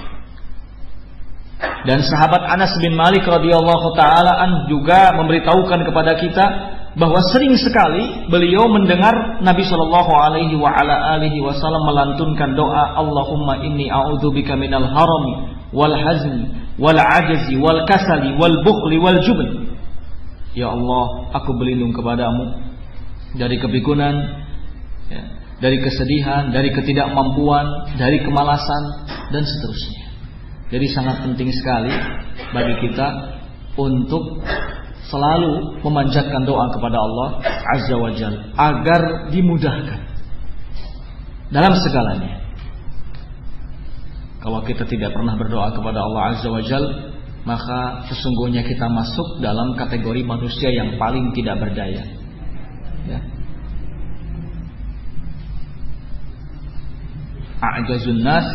Dan sahabat Anas bin Malik radhiyallahu taala an juga memberitahukan kepada kita bahwa sering sekali beliau mendengar Nabi sallallahu alaihi wasallam melantunkan doa, Allahumma inni a'udzubika minal harami wal hazni wal ajzi wal kasali wal bukhli wal jubn. Ya Allah, aku berlindung kepadamu dari kepikunan, ya, dari kesedihan, dari ketidakmampuan, dari kemalasan dan seterusnya. Jadi sangat penting sekali bagi kita untuk selalu memanjatkan doa kepada Allah Azza wa Jalla agar dimudahkan dalam segalanya. Kalau kita tidak pernah berdoa kepada Allah Azza wa Jalla, maka sesungguhnya kita masuk dalam kategori manusia yang paling tidak berdaya, ya. A'jazun nas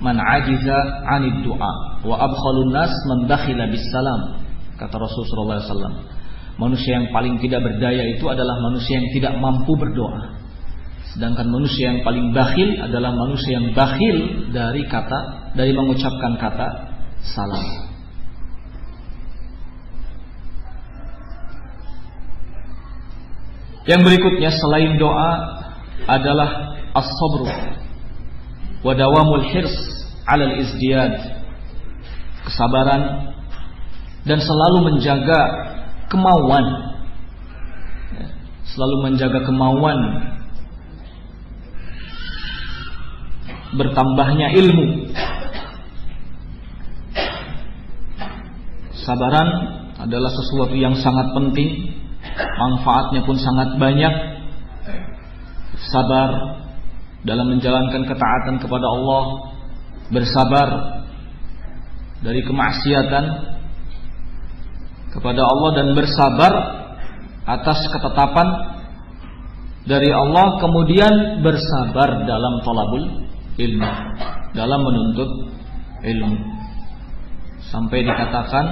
man ajiza 'anid du'a wa abkhalun nas man bakhila bis salam, kata Rasulullah SAW. Manusia yang paling tidak berdaya itu adalah manusia yang tidak mampu berdoa. Sedangkan manusia yang paling bakhil adalah manusia yang bakhil dari mengucapkan kata salam. Yang berikutnya selain doa adalah as-sabru wa dawamul hirs 'ala al-izdiyad, kesabaran dan selalu menjaga kemauan, selalu menjaga kemauan bertambahnya ilmu. Sabaran adalah sesuatu yang sangat penting, manfaatnya pun sangat banyak. Sabar dalam menjalankan ketaatan kepada Allah, bersabar dari kemaksiatan kepada Allah, dan bersabar atas ketetapan dari Allah, kemudian bersabar dalam thalabul ilmu, dalam menuntut ilmu. Sampai dikatakan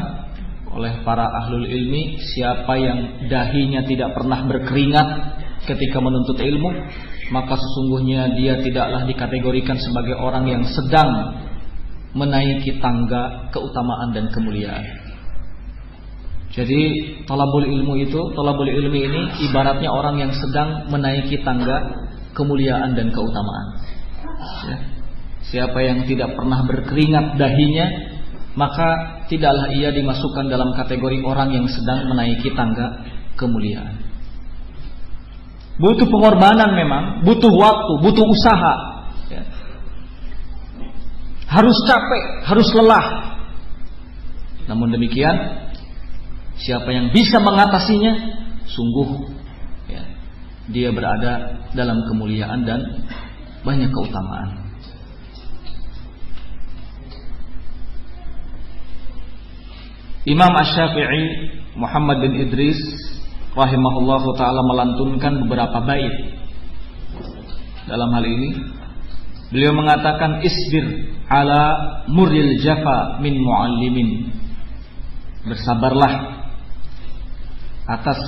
oleh para ahlul ilmi, siapa yang dahinya tidak pernah berkeringat ketika menuntut ilmu, maka sesungguhnya dia tidaklah dikategorikan sebagai orang yang sedang menaiki tangga keutamaan dan kemuliaan. Jadi talabul ilmi ini ibaratnya orang yang sedang menaiki tangga kemuliaan dan keutamaan. Ya. Siapa yang tidak pernah berkeringat dahinya, maka tidaklah ia dimasukkan dalam kategori orang yang sedang menaiki tangga kemuliaan. Butuh pengorbanan memang, butuh waktu, butuh usaha. Ya. Harus capek, harus lelah. Namun demikian, siapa yang bisa mengatasinya, sungguh ya, dia berada dalam kemuliaan dan banyak keutamaan. Imam Asy-Syafi'i Muhammad bin Idris rahimahullahu ta'ala melantunkan beberapa bait. Dalam hal ini beliau mengatakan, isbir ala murril jafa min muallimin. Bersabarlah atas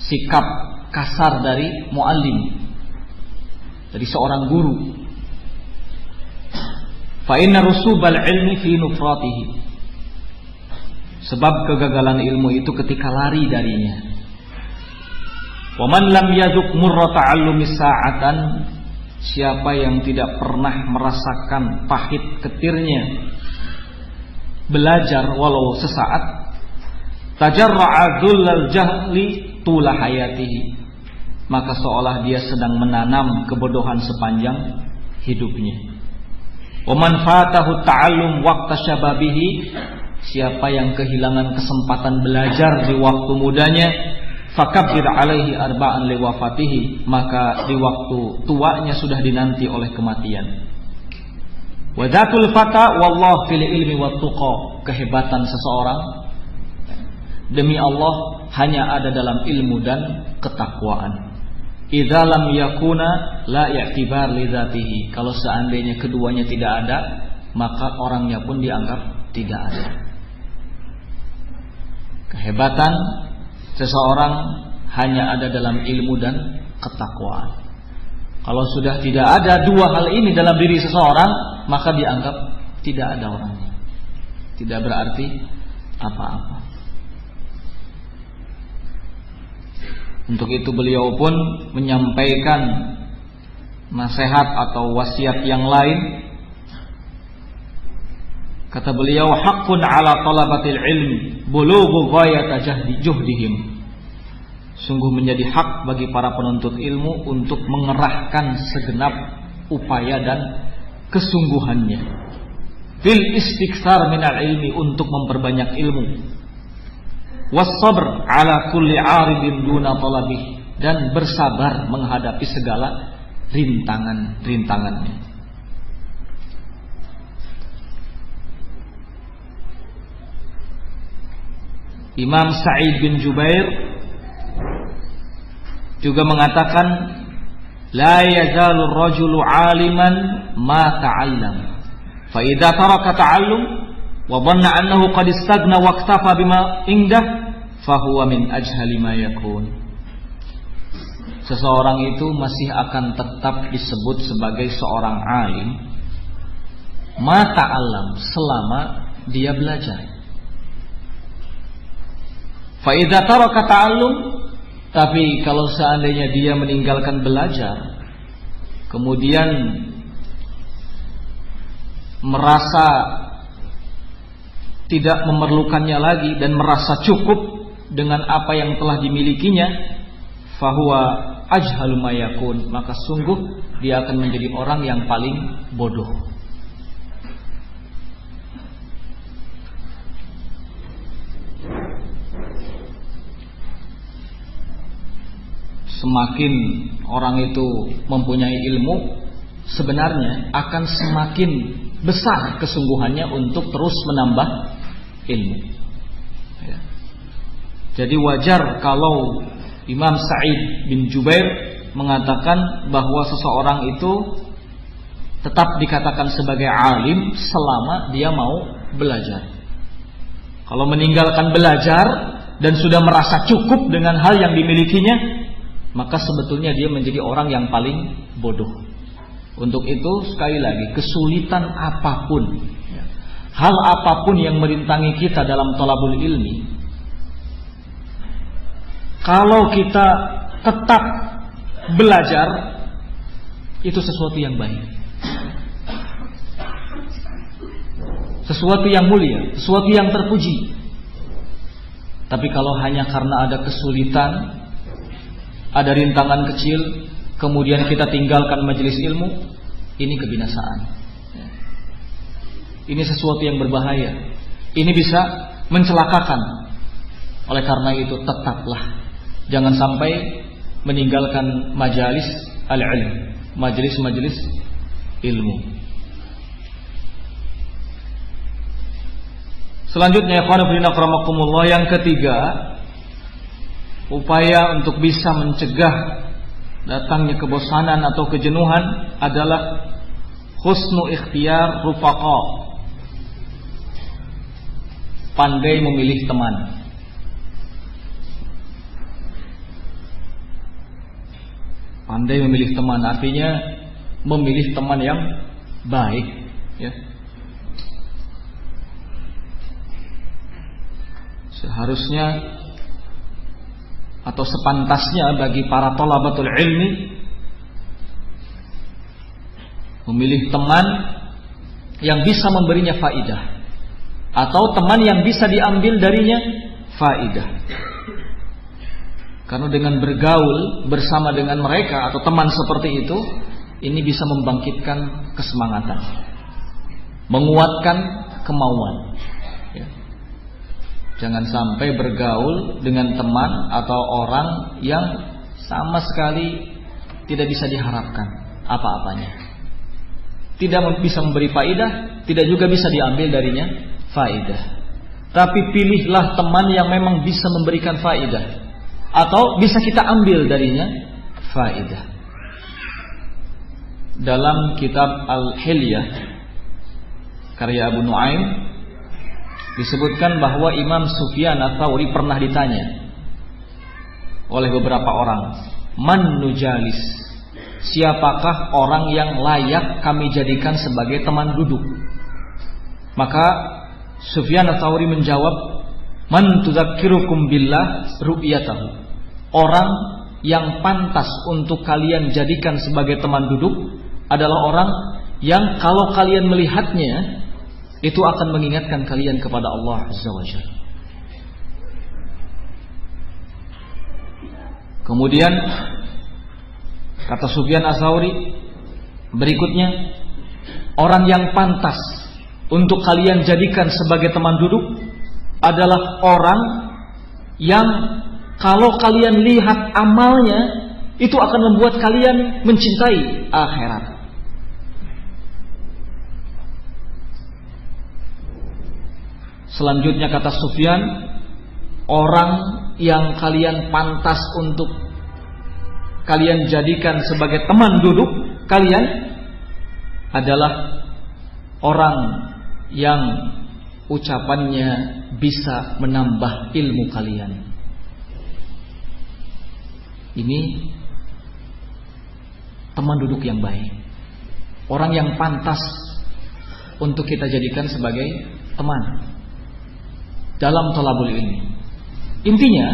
sikap kasar dari muallim, dari seorang guru. Fa inna rusubal ilmi fi nufratihi. Sebab kegagalan ilmu itu ketika lari darinya. Wa man lam yadhuq murra ta'allumi sa'atan, siapa yang tidak pernah merasakan pahit ketirnya belajar walau sesaat, tajarra'a dhullal jahli tula hayatihi, maka seolah dia sedang menanam kebodohan sepanjang hidupnya. Wa man fatahu ta'allum waqta syababihi, siapa yang kehilangan kesempatan belajar di waktu mudanya, fakabbir alaihi arba'an liwafatihi, maka di waktu tuanya sudah dinanti oleh kematian. Wa dzatul fata wallahu fil ilmi wat tuqa, kehebatan seseorang demi Allah hanya ada dalam ilmu dan ketakwaan. Idza lam yakuna la i'tibar li dzatihi, kalau seandainya keduanya tidak ada, maka orangnya pun dianggap tidak ada. Kehebatan seseorang hanya ada dalam ilmu dan ketakwaan. Kalau sudah tidak ada dua hal ini dalam diri seseorang, maka dianggap tidak ada orangnya, tidak berarti apa-apa. Untuk itu beliau pun menyampaikan nasihat atau wasiat yang lain. Kata beliau, haqqun ala talabatil ilmi bulughu ghayata juhdihim. Sungguh menjadi hak bagi para penuntut ilmu untuk mengerahkan segenap upaya dan kesungguhannya fil istiktsar minal ilmi, untuk memperbanyak ilmu. Wassabr ala kulli aridin duna talabih, dan bersabar menghadapi segala rintangannya. Imam Sa'id bin Jubair juga mengatakan, la yazalu ar-rajulu 'aliman ma ta'allam, fa idza taraka ta'allum wa dhanna annahu qad istaghna wa iktafa bima indah fahuwa min ajhali ma yakun. Seseorang itu masih akan tetap disebut sebagai seorang alim ma ta'allam, selama dia belajar. Fa idza taraka ta'allum, tapi kalau seandainya dia meninggalkan belajar, kemudian merasa tidak memerlukannya lagi dan merasa cukup dengan apa yang telah dimilikinya, fahuwa ajhalu ma yakun, maka sungguh dia akan menjadi orang yang paling bodoh. Semakin orang itu mempunyai ilmu, sebenarnya akan semakin besar kesungguhannya untuk terus menambah ilmu. Ya. Jadi wajar kalau Imam Sa'id bin Jubair mengatakan bahwa seseorang itu tetap dikatakan sebagai alim selama dia mau belajar. Kalau meninggalkan belajar dan sudah merasa cukup dengan hal yang dimilikinya, maka sebetulnya dia menjadi orang yang paling bodoh. Untuk itu sekali lagi, kesulitan apapun, hal apapun yang merintangi kita dalam thalabul ilmi, kalau kita tetap belajar, itu sesuatu yang baik, sesuatu yang mulia, sesuatu yang terpuji. Tapi kalau hanya karena ada kesulitan, ada rintangan kecil, kemudian kita tinggalkan majelis ilmu, ini kebinasaan. Ini sesuatu yang berbahaya. Ini bisa mencelakakan. Oleh karena itu tetaplah jangan sampai meninggalkan majalis al-ilm, majelis-majelis ilmu. Selanjutnya, ikhwan fillah rahimakumullah, yang ketiga, upaya untuk bisa mencegah datangnya kebosanan atau kejenuhan adalah husnu ikhtiyar rufaqa, pandai memilih teman. Pandai memilih teman artinya memilih teman yang baik, ya. Seharusnya atau sepantasnya bagi para thalabatul ilmi memilih teman yang bisa memberinya faidah, atau teman yang bisa diambil darinya faidah. Karena dengan bergaul bersama dengan mereka atau teman seperti itu, ini bisa membangkitkan kesemangatan, menguatkan kemauan. Ya. Jangan sampai bergaul dengan teman atau orang yang sama sekali tidak bisa diharapkan apa-apanya, tidak bisa memberi faidah, tidak juga bisa diambil darinya faidah. Tapi pilihlah teman yang memang bisa memberikan faidah, atau bisa kita ambil darinya faidah. Dalam kitab Al-Hilyah karya Abu Nuaim disebutkan bahwa Imam Sufyan Ats-Tsauri pernah ditanya oleh beberapa orang, "Man nujalis?" Siapakah orang yang layak kami jadikan sebagai teman duduk? Maka Sufyan Ats-Tsauri menjawab, "Man tudzakkirukum billah ru'yatahu." Orang yang pantas untuk kalian jadikan sebagai teman duduk adalah orang yang kalau kalian melihatnya itu akan mengingatkan kalian kepada Allah Azza wa Jalla. Kemudian kata Sufyan Ats-Tsauri berikutnya, orang yang pantas untuk kalian jadikan sebagai teman duduk adalah orang yang kalau kalian lihat amalnya itu akan membuat kalian mencintai akhirat. Selanjutnya kata Sufyan, orang yang kalian pantas untuk kalian jadikan sebagai teman duduk kalian adalah orang yang ucapannya bisa menambah ilmu kalian. Ini teman duduk yang baik, orang yang pantas untuk kita jadikan sebagai teman dalam thalabul ilmi. Intinya,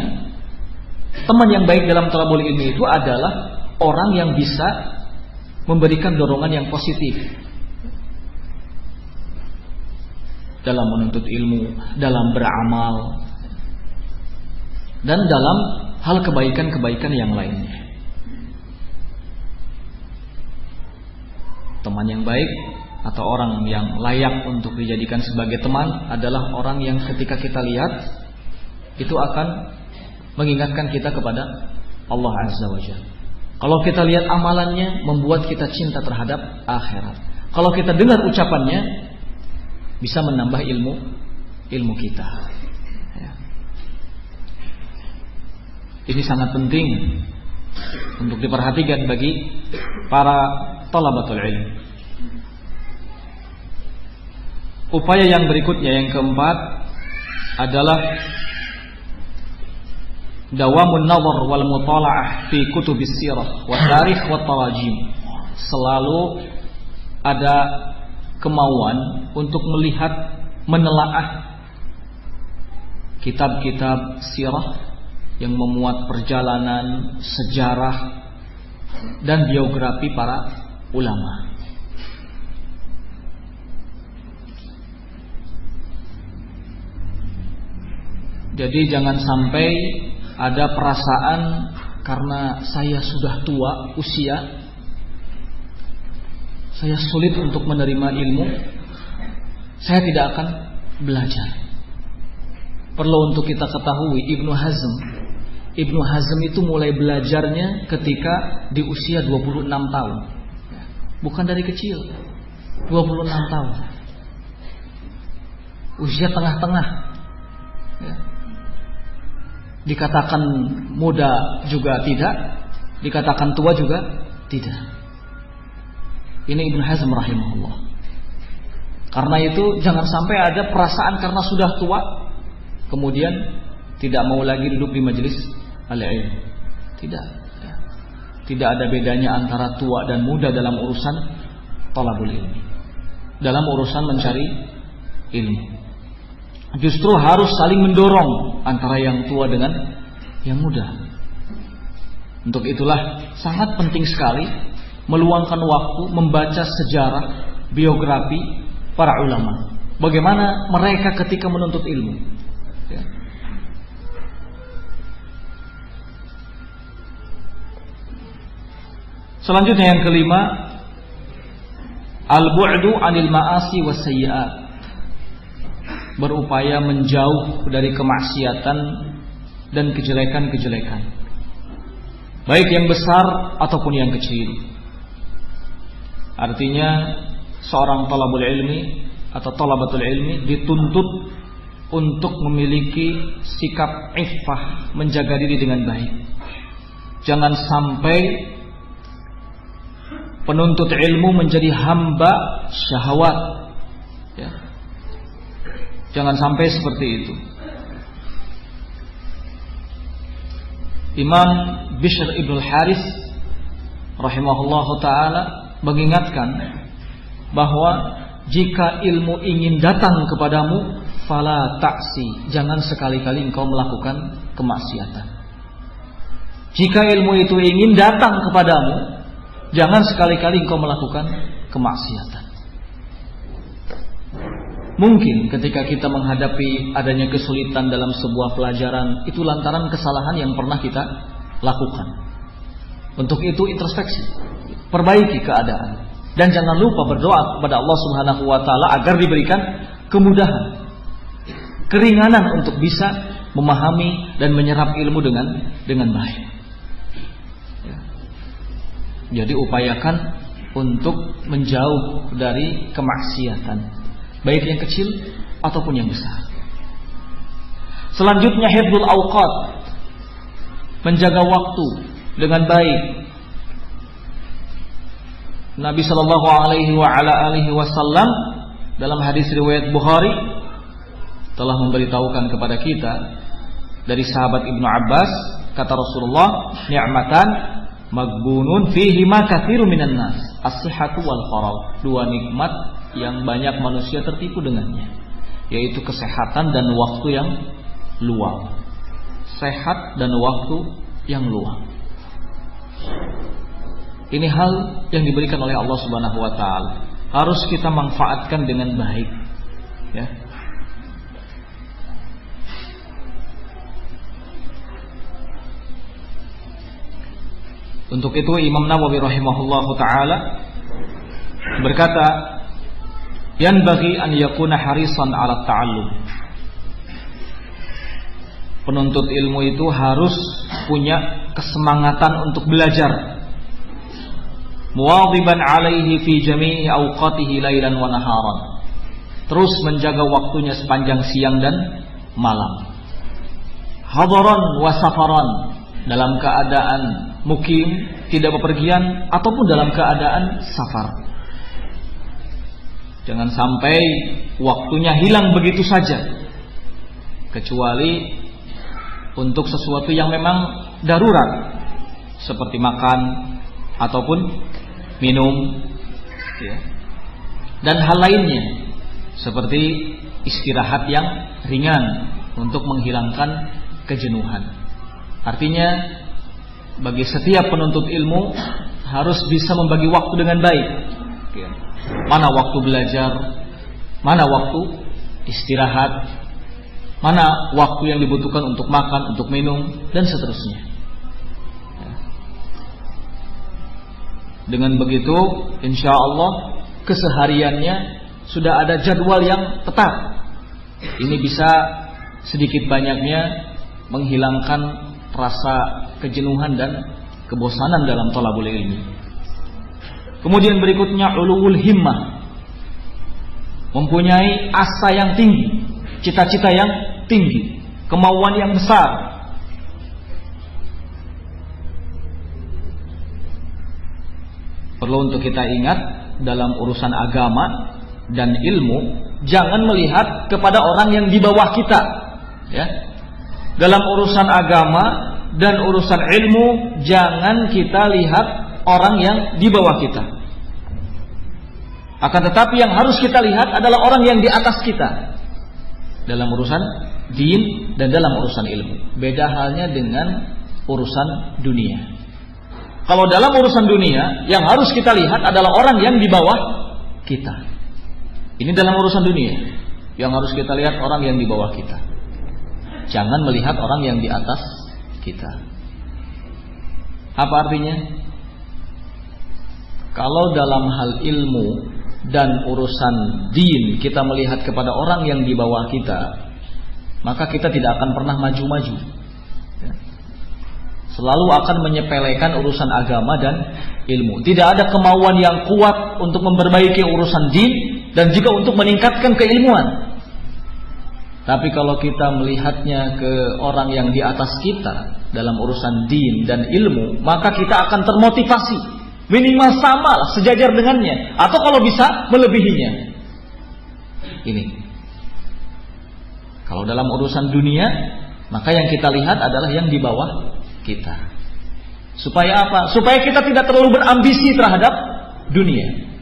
teman yang baik dalam thalabul ilmi itu adalah orang yang bisa memberikan dorongan yang positif dalam menuntut ilmu, dalam beramal, dan dalam hal kebaikan-kebaikan yang lainnya. Teman yang baik atau orang yang layak untuk dijadikan sebagai teman adalah orang yang ketika kita lihat itu akan mengingatkan kita kepada Allah Azza wa Jalla. Kalau kita lihat amalannya membuat kita cinta terhadap akhirat. Kalau kita dengar ucapannya bisa menambah ilmu kita. Ini sangat penting untuk diperhatikan bagi para talabatul ilm. Upaya yang berikutnya, yang keempat, adalah dawamun nazar wal mutala'ah fi kutubis sirah wa tarikh wa tarajim. Selalu ada kemauan untuk melihat, menelaah kitab-kitab sirah yang memuat perjalanan, sejarah, dan biografi para ulama. Jadi jangan sampai ada perasaan karena saya sudah tua usia, saya sulit untuk menerima ilmu, saya tidak akan belajar. Perlu untuk kita ketahui, Ibnu Hazm itu mulai belajarnya ketika di usia 26 tahun. Bukan dari kecil, 26 tahun. Usia tengah-tengah. Ya. Dikatakan muda juga tidak, dikatakan tua juga tidak. Ini Ibnu Hazm rahimahullah. Karena itu jangan sampai ada perasaan karena sudah tua kemudian tidak mau lagi duduk di majelis al-ilm. Tidak. Tidak ada bedanya antara tua dan muda dalam urusan talabul ilmi, dalam urusan mencari ilmu. Justru harus saling mendorong antara yang tua dengan yang muda. Untuk itulah sangat penting sekali meluangkan waktu membaca sejarah, biografi para ulama. Bagaimana mereka ketika menuntut ilmu. Ya. Selanjutnya yang kelima, al-bu'du 'anil ma'asi was sayyi'at. Berupaya menjauh dari kemaksiatan dan kejelekan-kejelekan, baik yang besar ataupun yang kecil. Artinya seorang talabul ilmi atau talabatul ilmi dituntut untuk memiliki sikap iffah, menjaga diri dengan baik. Jangan sampai penuntut ilmu menjadi hamba syahwat, ya. Jangan sampai seperti itu. Imam Bishr ibn al-Harith rahimahullahu ta'ala mengingatkan bahwa jika ilmu ingin datang kepadamu, fala ta'si, jangan sekali-kali engkau melakukan kemaksiatan. Jika ilmu itu ingin datang kepadamu, jangan sekali-kali engkau melakukan kemaksiatan. Mungkin ketika kita menghadapi adanya kesulitan dalam sebuah pelajaran, itu lantaran kesalahan yang pernah kita lakukan. Untuk itu introspeksi, perbaiki keadaan, dan jangan lupa berdoa kepada Allah Subhanahu wa taala agar diberikan kemudahan, keringanan untuk bisa memahami dan menyerap ilmu dengan baik. Jadi upayakan untuk menjauh dari kemaksiatan, baik yang kecil ataupun yang besar. Selanjutnya hifdzul awqat, menjaga waktu dengan baik. Nabi sallallahu alaihi wasallam dalam hadis riwayat Bukhari telah memberitahukan kepada kita dari sahabat Ibnu Abbas, kata Rasulullah, ni'matan magbunun fihi ma katsirun minan nas, as-sihhatu wal faragh. Dua nikmat yang banyak manusia tertipu dengannya, yaitu kesehatan dan waktu yang luang. Sehat dan waktu yang luang. Ini hal yang diberikan oleh Allah Subhanahu wa taala, harus kita manfaatkan dengan baik, ya. Untuk itu Imam Nawawi rahimahullahu taala berkata, yanbaghi an yakuna harisan 'ala ta'allum. Penuntut ilmu itu harus punya kesemangatan untuk belajar. Muwadhiban 'alaihi fi jami'i awqatihi lailan wa naharan. Terus menjaga waktunya sepanjang siang dan malam. Hadaran wa safaran, dalam keadaan mukim, tidak bepergian, ataupun dalam keadaan safar. Jangan sampai waktunya hilang begitu saja, kecuali untuk sesuatu yang memang darurat, seperti makan ataupun minum, ya. Dan hal lainnya seperti istirahat yang ringan untuk menghilangkan kejenuhan. Artinya bagi setiap penuntut ilmu harus bisa membagi waktu dengan baik, ya. Mana waktu belajar, mana waktu istirahat, mana waktu yang dibutuhkan untuk makan, untuk minum, dan seterusnya. Dengan begitu, insya Allah kesehariannya sudah ada jadwal yang tetap. Ini bisa sedikit banyaknya menghilangkan rasa kejenuhan dan kebosanan dalam thalabul ilmi. Kemudian berikutnya ulul himmah, mempunyai asa yang tinggi, cita-cita yang tinggi, kemauan yang besar. Perlu untuk kita ingat, dalam urusan agama dan ilmu, jangan melihat kepada orang yang di bawah kita, ya. Dalam urusan agama dan urusan ilmu, jangan kita lihat orang yang di bawah kita. Akan tetapi yang harus kita lihat adalah orang yang di atas kita dalam urusan din dan dalam urusan ilmu. Beda halnya dengan urusan dunia. Kalau dalam urusan dunia, yang harus kita lihat adalah orang yang di bawah kita. Ini dalam urusan dunia, yang harus kita lihat orang yang di bawah kita. Jangan melihat orang yang di atas kita. Apa artinya? Kalau dalam hal ilmu dan urusan din kita melihat kepada orang yang di bawah kita, maka kita tidak akan pernah maju-maju. Selalu akan menyepelekan urusan agama dan ilmu. Tidak ada kemauan yang kuat untuk memperbaiki urusan din dan juga untuk meningkatkan keilmuan. Tapi kalau kita melihatnya ke orang yang di atas kita dalam urusan din dan ilmu, maka kita akan termotivasi, minimal sama, sejajar dengannya, atau kalau bisa melebihinya. Ini. Kalau dalam urusan dunia, maka yang kita lihat adalah yang di bawah kita. Supaya apa? Supaya kita tidak terlalu berambisi terhadap dunia.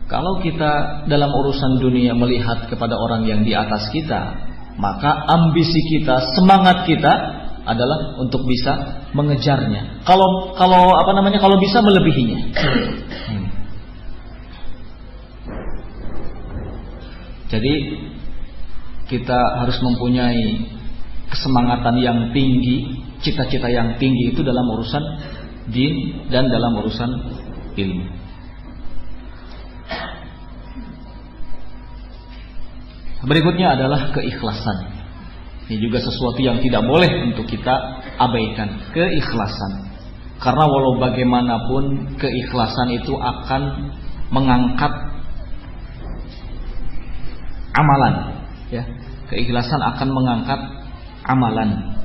Kalau kita dalam urusan dunia melihat kepada orang yang di atas kita, maka ambisi kita, semangat kita adalah untuk bisa mengejarnya. Kalau bisa melebihinya. Jadi kita harus mempunyai kesemangatan yang tinggi, cita-cita yang tinggi itu dalam urusan din dan dalam urusan ilmu. Berikutnya adalah keikhlasan. Ini juga sesuatu yang tidak boleh untuk kita abaikan, keikhlasan. Karena walau bagaimanapun keikhlasan itu akan mengangkat amalan, ya. Keikhlasan akan mengangkat amalan.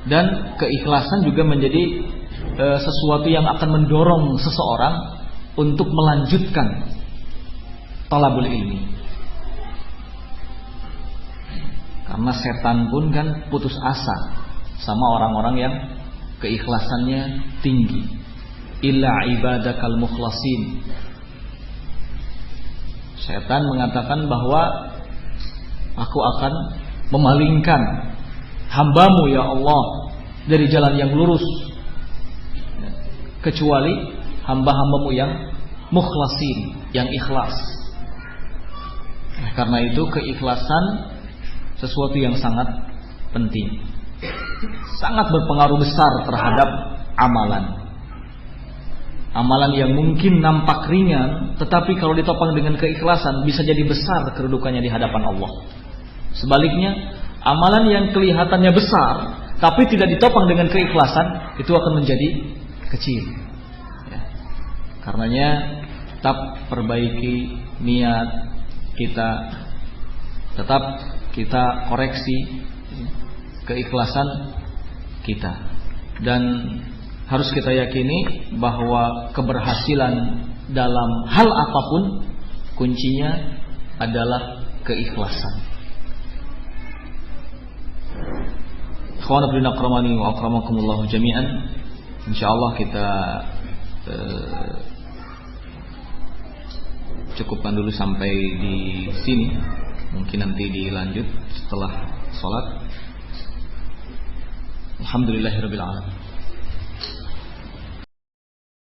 Dan keikhlasan juga menjadi sesuatu yang akan mendorong seseorang untuk melanjutkan talabul ilmi. Karena setan pun kan putus asa sama orang-orang yang keikhlasannya tinggi. Illa ibadakal mukhlasin. Setan mengatakan bahwa aku akan memalingkan hambamu ya Allah dari jalan yang lurus, kecuali hamba-hambamu yang mukhlasin, yang ikhlas. Karena itu keikhlasan sesuatu yang sangat penting, sangat berpengaruh besar terhadap amalan. Amalan yang mungkin nampak ringan, tetapi kalau ditopang dengan keikhlasan bisa jadi besar kedudukannya di hadapan Allah. Sebaliknya, amalan yang kelihatannya besar tapi tidak ditopang dengan keikhlasan, itu akan menjadi kecil, ya. Karenanya tetap perbaiki niat kita, tetap kita koreksi keikhlasan kita. Dan harus kita yakini bahwa keberhasilan dalam hal apapun kuncinya adalah keikhlasan. Ikhwan fillah akramani wa akramakumullah jami'an. Insyaallah kita cukupkan dulu sampai di sini. Mungkin nanti dilanjut setelah salat. Alhamdulillahirabbil alamin.